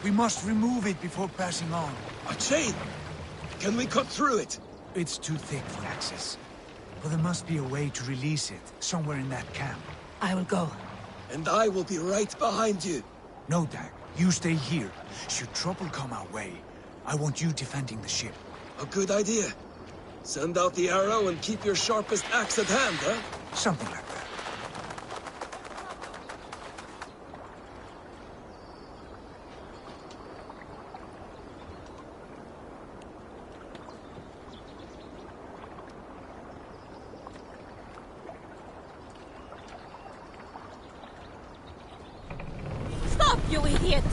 Speaker 3: We must remove it before passing on.
Speaker 13: A chain? Can we cut through it?
Speaker 3: It's too thick for access. But there must be a way to release it, somewhere in that camp.
Speaker 6: I will go.
Speaker 13: And I will be right behind you.
Speaker 3: No, Dag. You stay here. Should trouble come our way, I want you defending the ship.
Speaker 13: A good idea. Send out the arrow and keep your sharpest axe at hand, huh?
Speaker 3: Something like that.
Speaker 24: Stop, you idiot!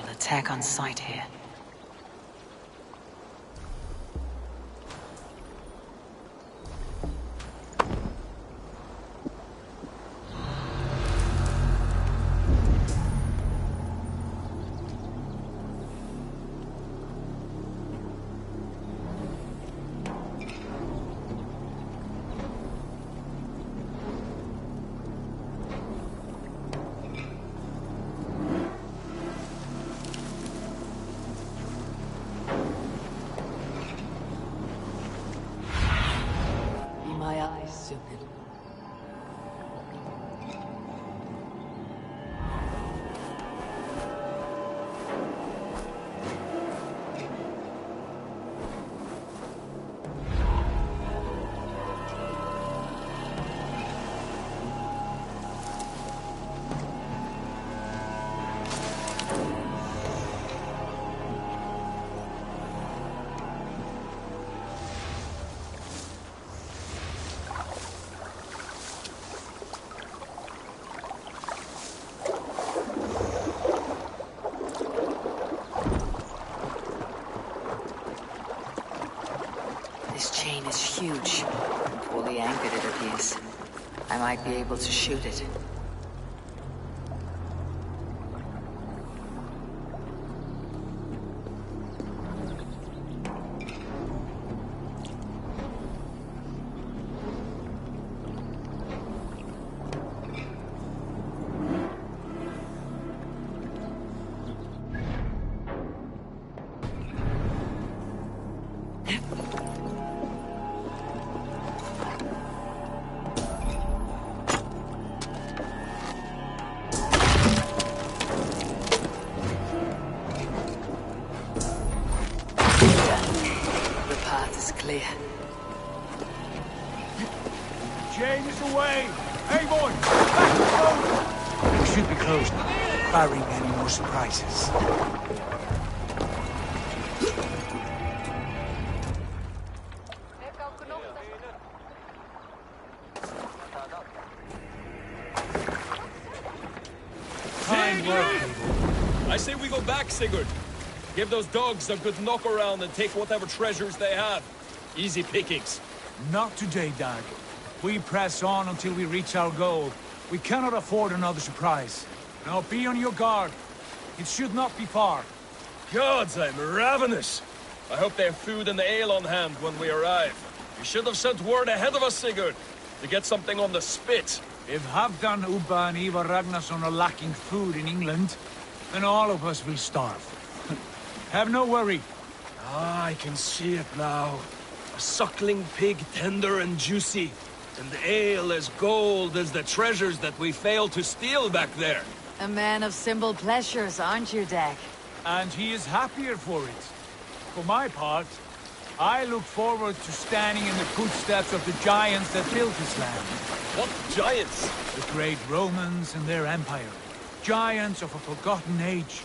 Speaker 6: Attack on sight here. My eyes soon. This chain is huge. Poorly anchored, it appears. I might be able to shoot it. clear.
Speaker 3: Jane is away! Hey, boy! Back to the boat! We should be close now, barring any more surprises.
Speaker 13: I say we go back, Sigurd. Give those dogs a good knock around and take whatever treasures they have. Easy pickings.
Speaker 3: Not today, Dag. We press on until we reach our goal. We cannot afford another surprise. Now be on your guard. It should not be far.
Speaker 13: Gods, I'm ravenous. I hope they have food and ale on hand when we arrive. You should have sent word ahead of us, Sigurd, to get something on the spit.
Speaker 3: If Halfdan, Ubba and Ivar Ragnarsson are lacking food in England, then all of us will starve. Have no worry.
Speaker 13: Ah, I can see it now. A suckling pig, tender and juicy. And ale as gold as the treasures that we failed to steal back there.
Speaker 6: A man of simple pleasures, aren't you, Dag?
Speaker 3: And he is happier for it. For my part, I look forward to standing in the footsteps of the giants that built this land.
Speaker 13: What giants?
Speaker 3: The great Romans and their empire. Giants of a forgotten age.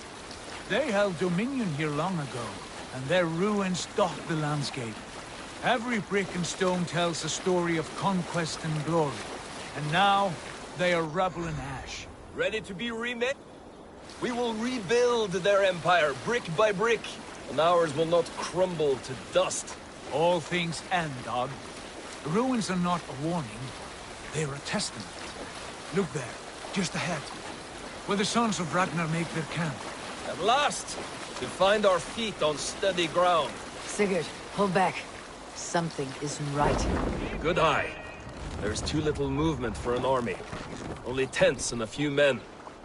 Speaker 3: They held dominion here long ago, and their ruins dot the landscape. Every brick and stone tells a story of conquest and glory. And now, they are rubble and ash.
Speaker 13: Ready to be remade? We will rebuild their empire, brick by brick, and ours will not crumble to dust.
Speaker 3: All things end, Dog. The ruins are not a warning, they are a testament. Look there, just ahead, where the sons of Ragnar make their camp.
Speaker 13: At last, to find our feet on steady ground.
Speaker 6: Sigurd, hold back. Something isn't right.
Speaker 13: Good eye. There's too little movement for an army. Only tents and a few men.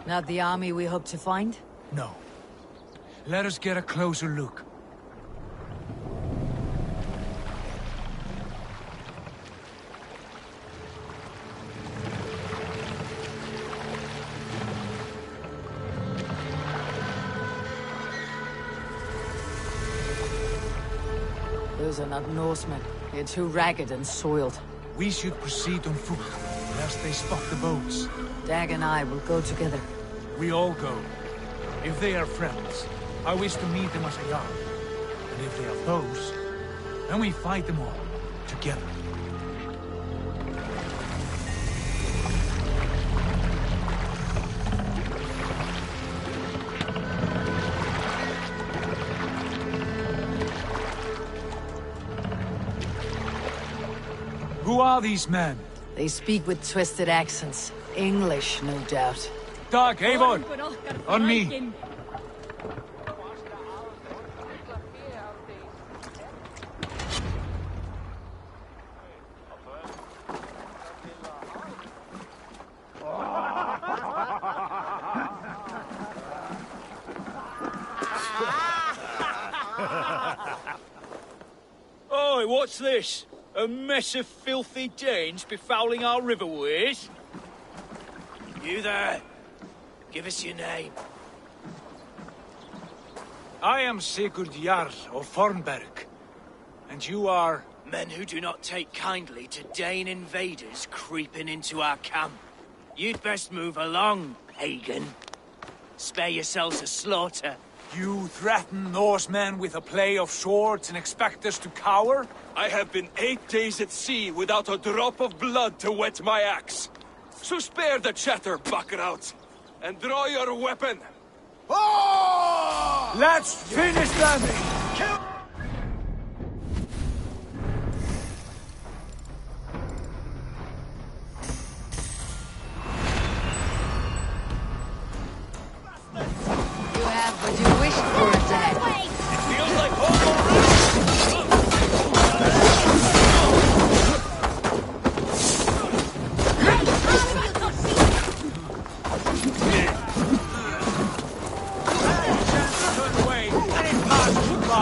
Speaker 6: Not the army we hope to find?
Speaker 3: No. Let us get a closer look.
Speaker 6: Those are not Norsemen. They're too ragged and soiled.
Speaker 3: We should proceed on foot, lest they spot the boats.
Speaker 6: Dag and I will go together.
Speaker 3: We all go. If they are friends, I wish to meet them as they are. And if they are foes, then we fight them all, together. Who are these men?
Speaker 6: They speak with twisted accents. English, no doubt.
Speaker 3: Dag, Eivor! On me!
Speaker 7: Oi, what's this? A mess of filthy Danes befouling our riverways?
Speaker 14: You there. Give us your name.
Speaker 3: I am Sigurd Jarl of Fornberg. And you are...
Speaker 14: Men who do not take kindly to Dane invaders creeping into our camp. You'd best move along, pagan. Spare yourselves a slaughter.
Speaker 3: You threaten Norsemen with a play of swords and expect us to cower?
Speaker 16: I have been 8 days at sea without a drop of blood to wet my axe. So spare the chatter, buckrouts, and draw your weapon.
Speaker 3: Oh! Let's finish them! Kill!
Speaker 6: You have what you wished for, Dag.
Speaker 7: It feels like home already!
Speaker 3: Turn away! Any pass goodbye!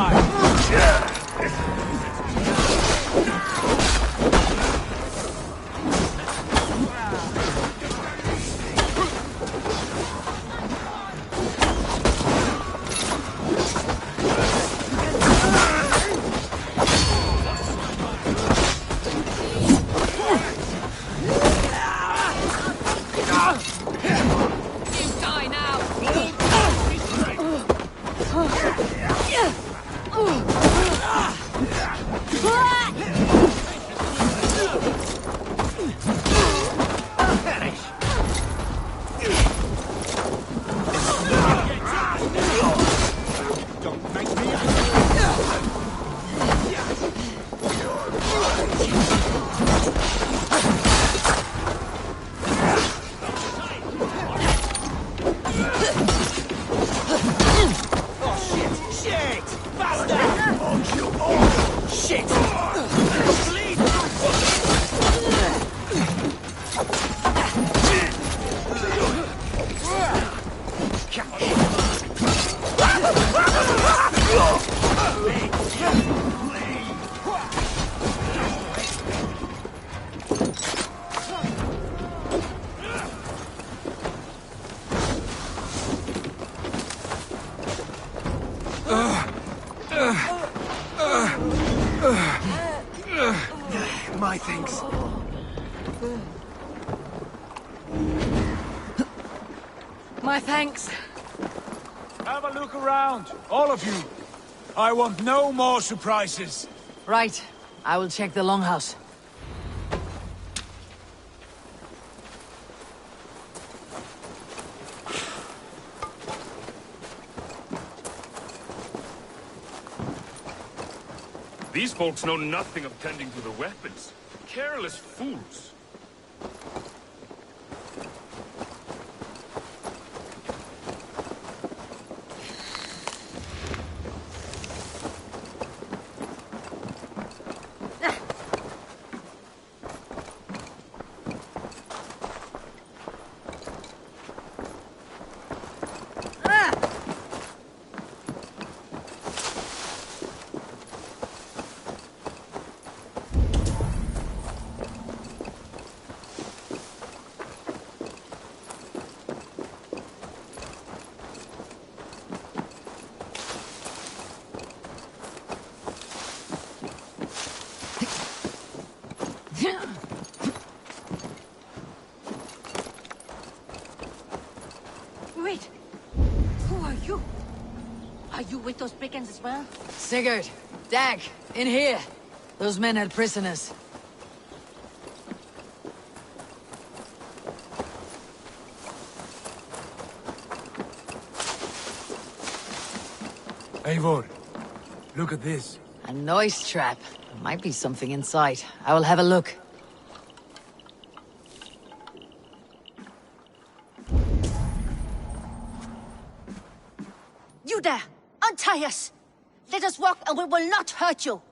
Speaker 23: My things.
Speaker 6: My thanks.
Speaker 3: Have a look around, all of you. I want no more surprises.
Speaker 6: Right. I will check the longhouse.
Speaker 18: These folks know nothing of tending to the weapons. Careless fools.
Speaker 15: Wait! Who are you? Are you with those brigands as well?
Speaker 6: Sigurd, Dag, in here. Those men had prisoners.
Speaker 3: Eivor, look at this.
Speaker 6: A noise trap. There might be something inside. I will have a look.
Speaker 15: You there! Untie us! Let us walk and we will not hurt you!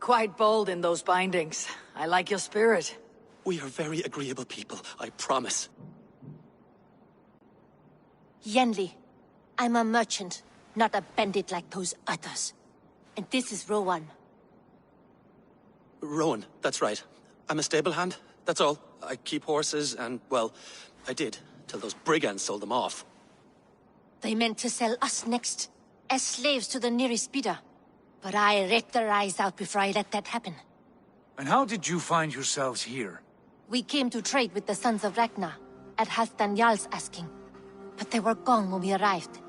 Speaker 6: Quite bold in those bindings. I like your spirit.
Speaker 23: We are very agreeable people, I promise.
Speaker 15: Yenli, I'm a merchant, not a bandit like those others. And this is Rowan.
Speaker 23: Rowan, that's right. I'm a stable hand, that's all. I keep horses and, well, I did, till those brigands sold them off.
Speaker 15: They meant to sell us next, as slaves to the nearest bidder. But I ripped their eyes out before I let that happen.
Speaker 3: And how did you find yourselves here?
Speaker 15: We came to trade with the Sons of Ragnar, at Halfdan Jarl's asking. But they were gone when we arrived.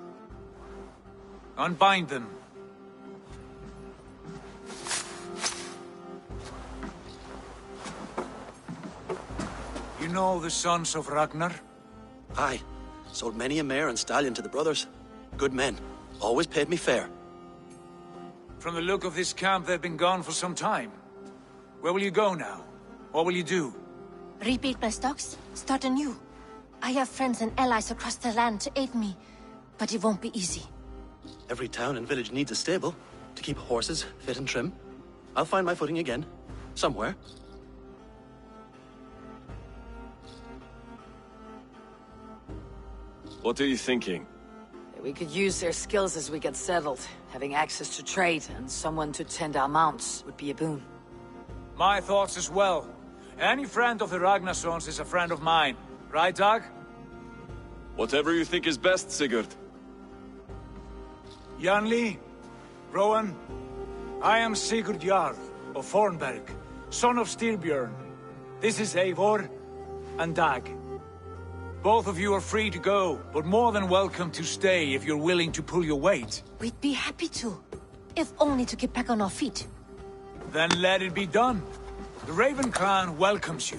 Speaker 3: Unbind them. You know the Sons of Ragnar?
Speaker 23: Aye. Sold many a mare and stallion to the brothers. Good men. Always paid me fair.
Speaker 3: From the look of this camp, they've been gone for some time. Where will you go now? What will you do?
Speaker 15: Rebuild my stocks, start anew. I have friends and allies across the land to aid me, but it won't be easy.
Speaker 23: Every town and village needs a stable to keep horses fit and trim. I'll find my footing again. Somewhere.
Speaker 18: What are you thinking?
Speaker 6: We could use their skills as we get settled. Having access to trade and someone to tend our mounts would be a boon.
Speaker 3: My thoughts as well. Any friend of the Ragnarsons is a friend of mine. Right, Dag?
Speaker 18: Whatever you think is best, Sigurd.
Speaker 3: Janli, Rowan, I am Sigurd Jarl of Fornberg, son of Styrbjörn. This is Eivor and Dag. Both of you are free to go, but more than welcome to stay if you're willing to pull your weight.
Speaker 15: We'd be happy to, if only to get back on our feet.
Speaker 3: Then let it be done. The Raven Clan welcomes you.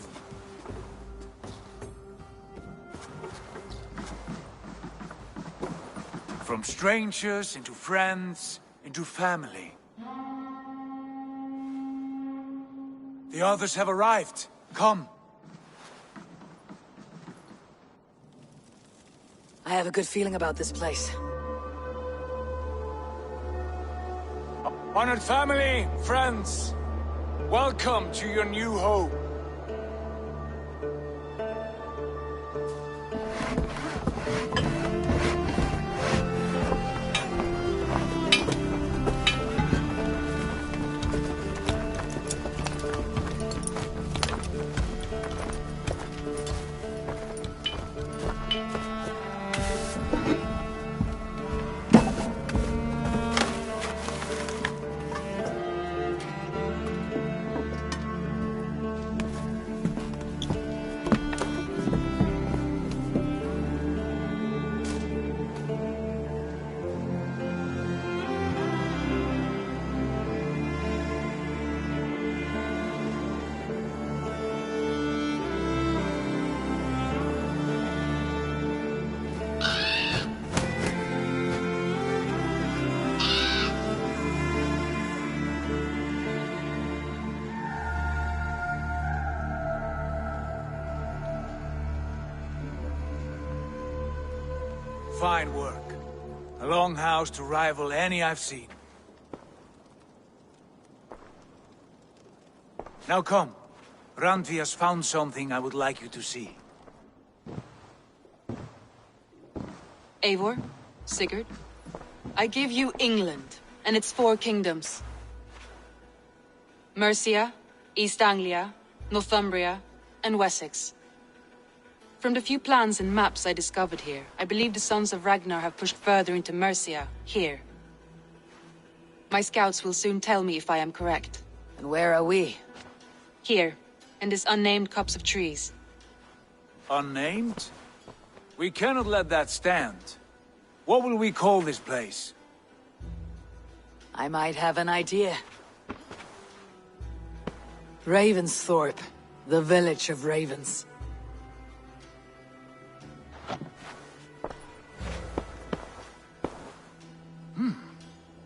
Speaker 3: From strangers into friends, into family. The others have arrived. Come.
Speaker 6: I have a good feeling about this place.
Speaker 3: Honored family, friends, welcome to your new home. Fine work. A longhouse to rival any I've seen. Now come. Randvi has found something I would like you to see.
Speaker 17: Eivor, Sigurd, I give you England and its 4 kingdoms. Mercia, East Anglia, Northumbria, and Wessex. From the few plans and maps I discovered here, I believe the Sons of Ragnar have pushed further into Mercia, here. My scouts will soon tell me if I am correct.
Speaker 6: And where are we?
Speaker 17: Here, in this unnamed copse of trees.
Speaker 3: Unnamed? We cannot let that stand. What will we call this place?
Speaker 6: I might have an idea. Ravensthorpe, the village of ravens.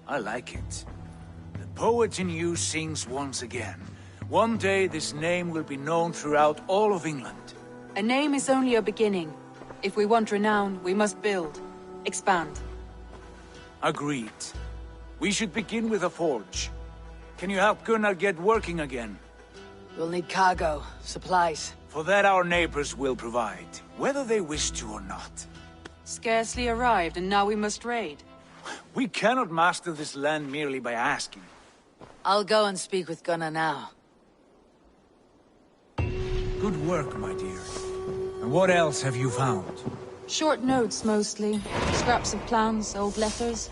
Speaker 3: I like it. The poet in you sings once again. One day this name will be known throughout all of England.
Speaker 17: A name is only a beginning. If we want renown, we must build, expand.
Speaker 3: Agreed. We should begin with a forge. Can you help Gunnar get working again?
Speaker 6: We'll need cargo, supplies.
Speaker 3: For that our neighbors will provide, whether they wish to or not.
Speaker 17: Scarcely arrived, and now we must raid.
Speaker 3: We cannot master this land merely by asking.
Speaker 6: I'll go and speak with Gunnar now.
Speaker 3: Good work, my dear. And what else have you found?
Speaker 17: Short notes, mostly. Scraps of plans, old letters.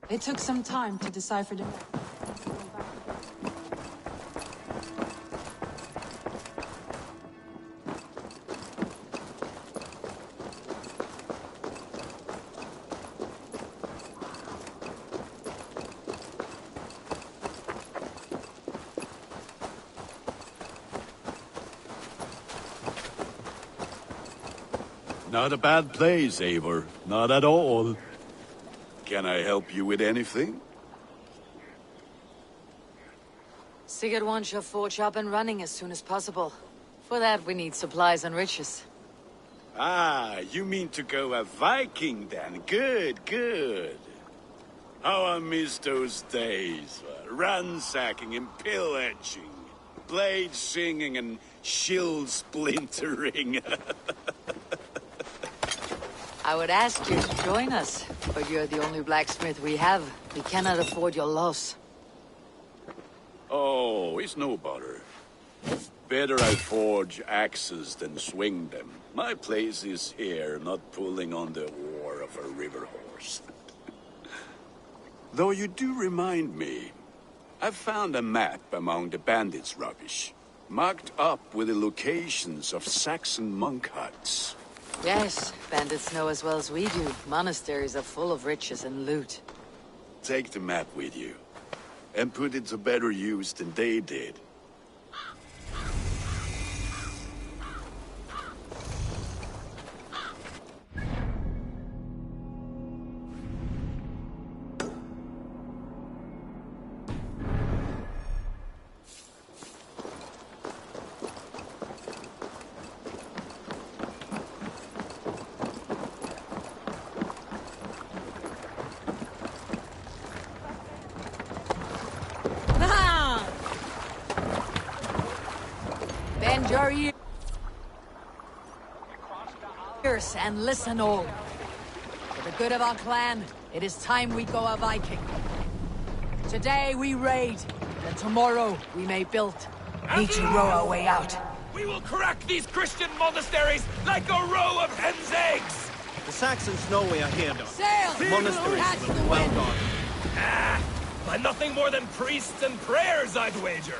Speaker 17: It took some time to decipher them.
Speaker 2: Not a bad place, Eivor. Not at all. Can I help you with anything?
Speaker 6: Sigurd wants your forge up and running as soon as possible. For that, we need supplies and riches.
Speaker 2: Ah, you mean to go a Viking then? Good, good. How I miss those days. Ransacking and pillaging. Blade singing and shield splintering.
Speaker 6: I would ask you to join us, but you're the only blacksmith we have. We cannot afford your loss.
Speaker 2: Oh, it's no bother. Better I forge axes than swing them. My place is here, not pulling on the oar of a river horse. Though you do remind me, I found a map among the bandits' rubbish, marked up with the locations of Saxon monk huts.
Speaker 6: Yes, bandits know as well as we do. Monasteries are full of riches and loot.
Speaker 2: Take the map with you, and put it to better use than they did.
Speaker 6: Bend your ears and listen all. For the good of our clan, it is time we go a Viking. Today we raid, and tomorrow we may build. Need to row our way out.
Speaker 16: We will crack these Christian monasteries like a row of hen's eggs!
Speaker 19: The Saxons know we are here, Doc.
Speaker 6: Sail!
Speaker 19: Monasteries
Speaker 6: Catch
Speaker 19: will
Speaker 6: the
Speaker 19: be well
Speaker 6: wind.
Speaker 19: guarded.
Speaker 16: Ah, by nothing more than priests and prayers, I'd wager.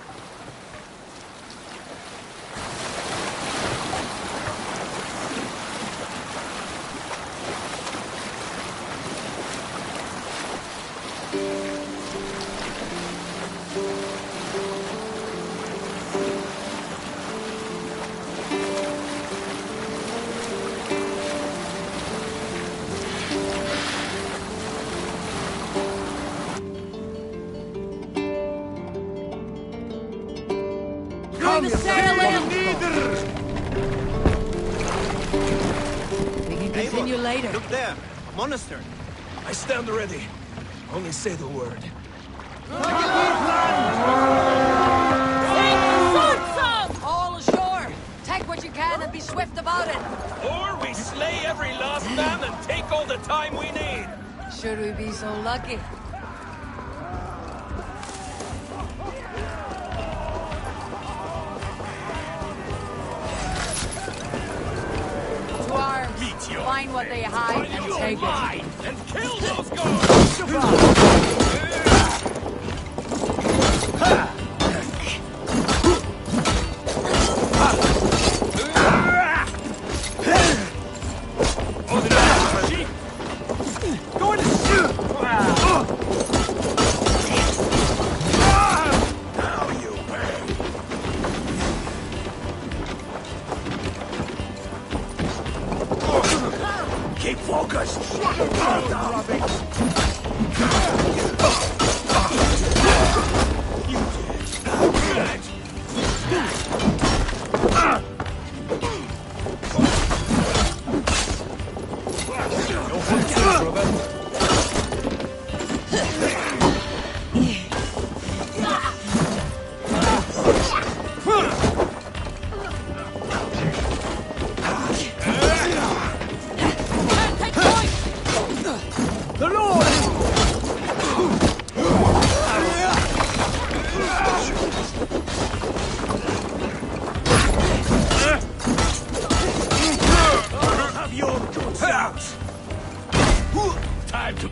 Speaker 6: Come, sail in! We can continue later.
Speaker 19: Look there, a monastery.
Speaker 16: I stand ready. Only say the word.
Speaker 6: All ashore! Take what you can and be swift about it!
Speaker 16: Or we slay every last man and take all the time we need.
Speaker 6: Should we be so lucky? To arms! Find what they hide and take it.
Speaker 16: And kill those guards!
Speaker 2: Keep focused! Time to...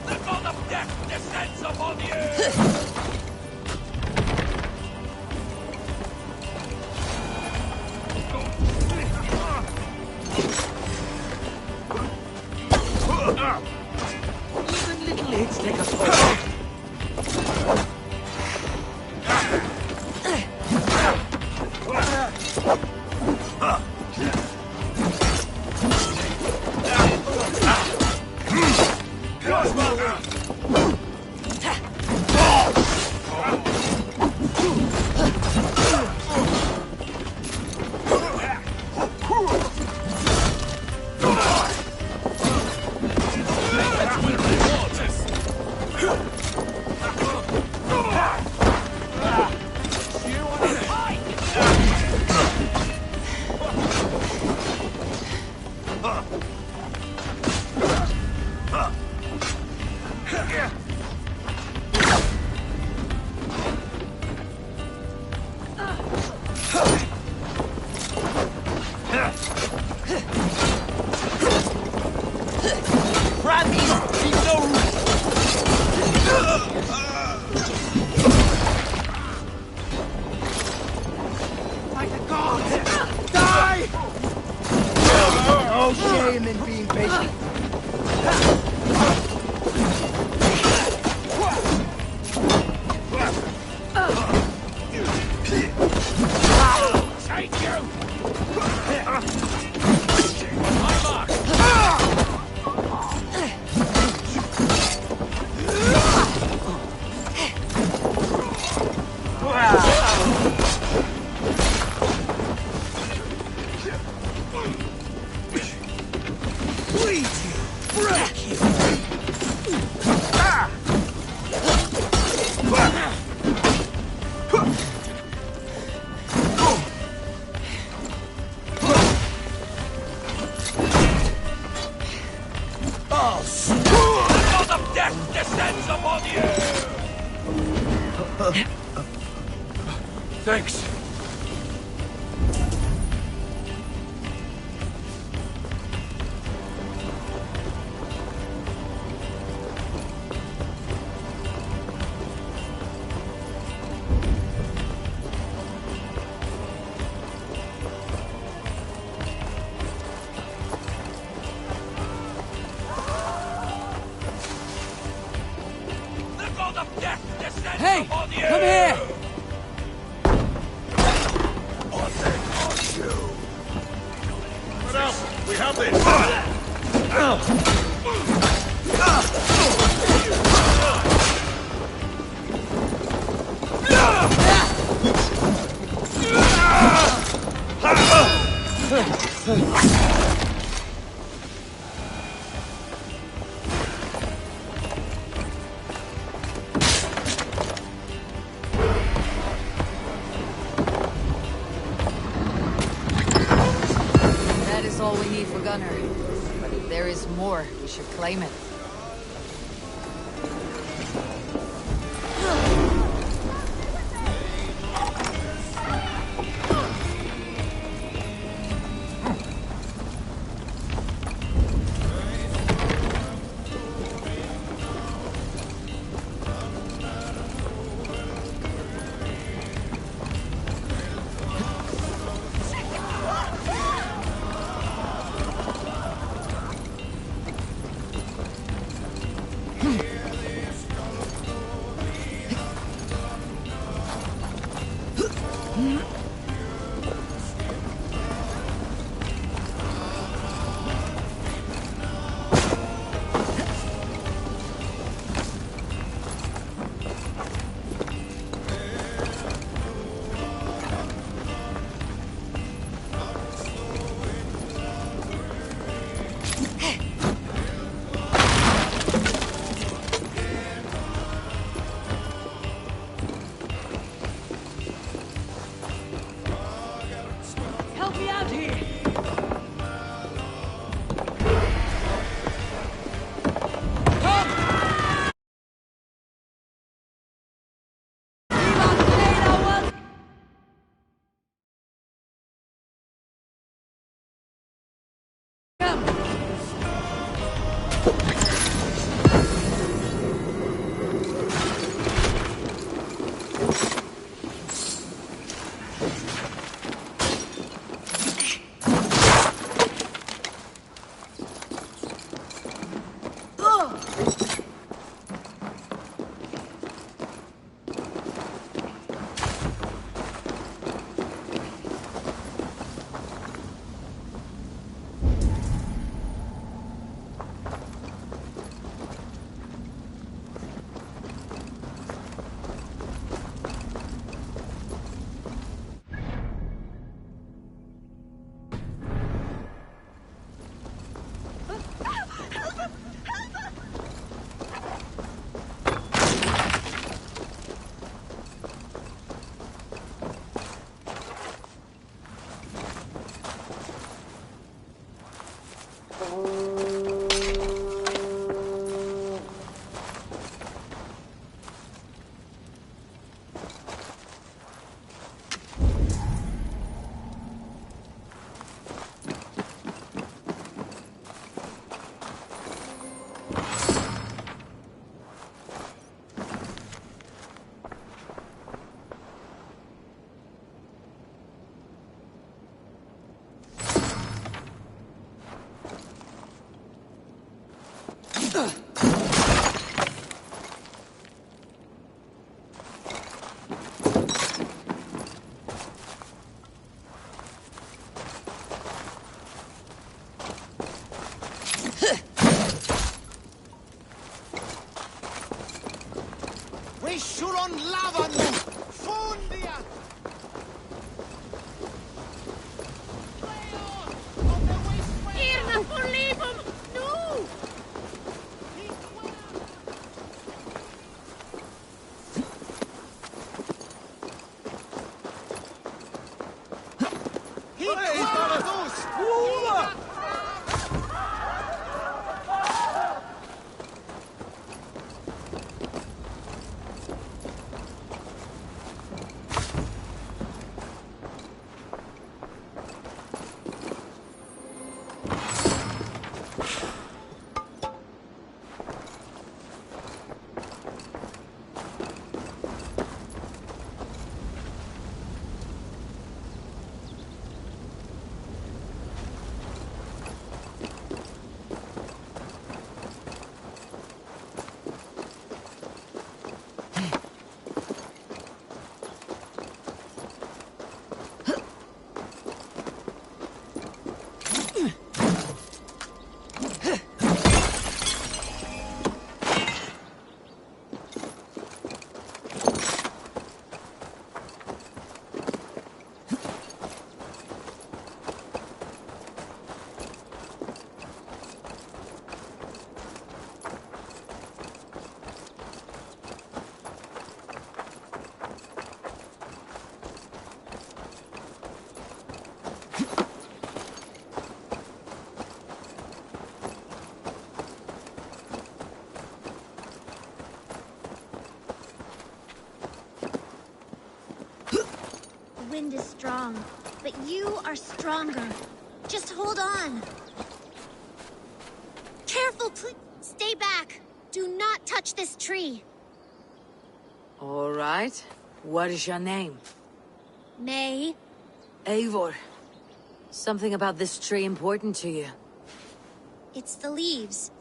Speaker 16: The god of death descends upon you!
Speaker 6: Even little hits take a toll.
Speaker 16: That's what it wants us!
Speaker 14: No shame in being patient.
Speaker 11: Take you!
Speaker 3: Thanks.
Speaker 6: Hey! Come here!
Speaker 2: What else? We have this.
Speaker 6: That is all we need for Gunner. But if there is more, we should claim it. Help me out here!
Speaker 9: The wind is strong, but you are stronger. Just hold on. Careful, please. Stay back. Do not touch this tree.
Speaker 6: All right. What is your name?
Speaker 9: May.
Speaker 6: Eivor. Something about this tree important to you?
Speaker 9: It's the leaves.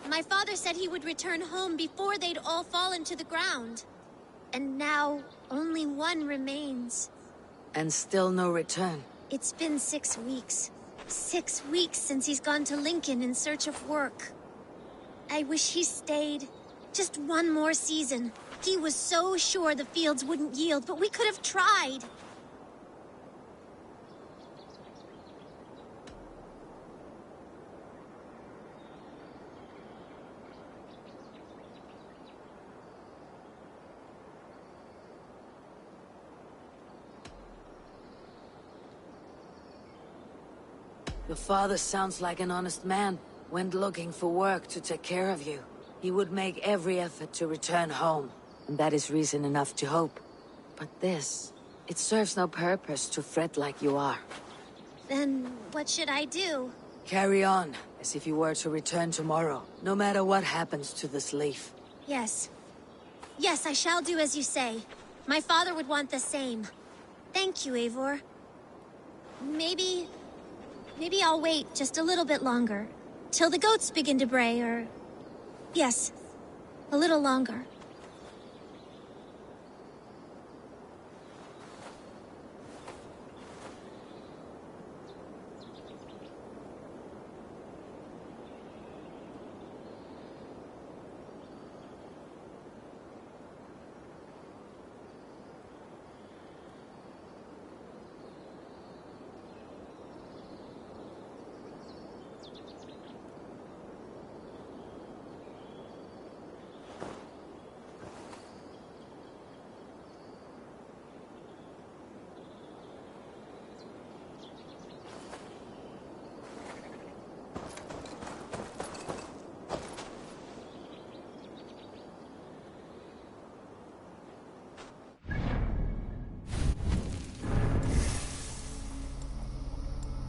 Speaker 9: My father said he would return home before they'd all fallen to the ground. And now, only one remains.
Speaker 6: And still no return?
Speaker 9: It's been 6 weeks. 6 weeks since he's gone to Lincoln in search of work. I wish he stayed. Just one more season. He was so sure the fields wouldn't yield, but we could have tried.
Speaker 6: Your father sounds like an honest man. Went looking for work to take care of you. He would make every effort to return home, and that is reason enough to hope. But this, it serves no purpose to fret like you are.
Speaker 9: Then what should I do?
Speaker 6: Carry on, as if you were to return tomorrow, no matter what happens to this leaf.
Speaker 9: Yes. Yes, I shall do as you say. My father would want the same. Thank you, Eivor. Maybe I'll wait just a little bit longer. Till the goats begin to bray, or... Yes, a little longer.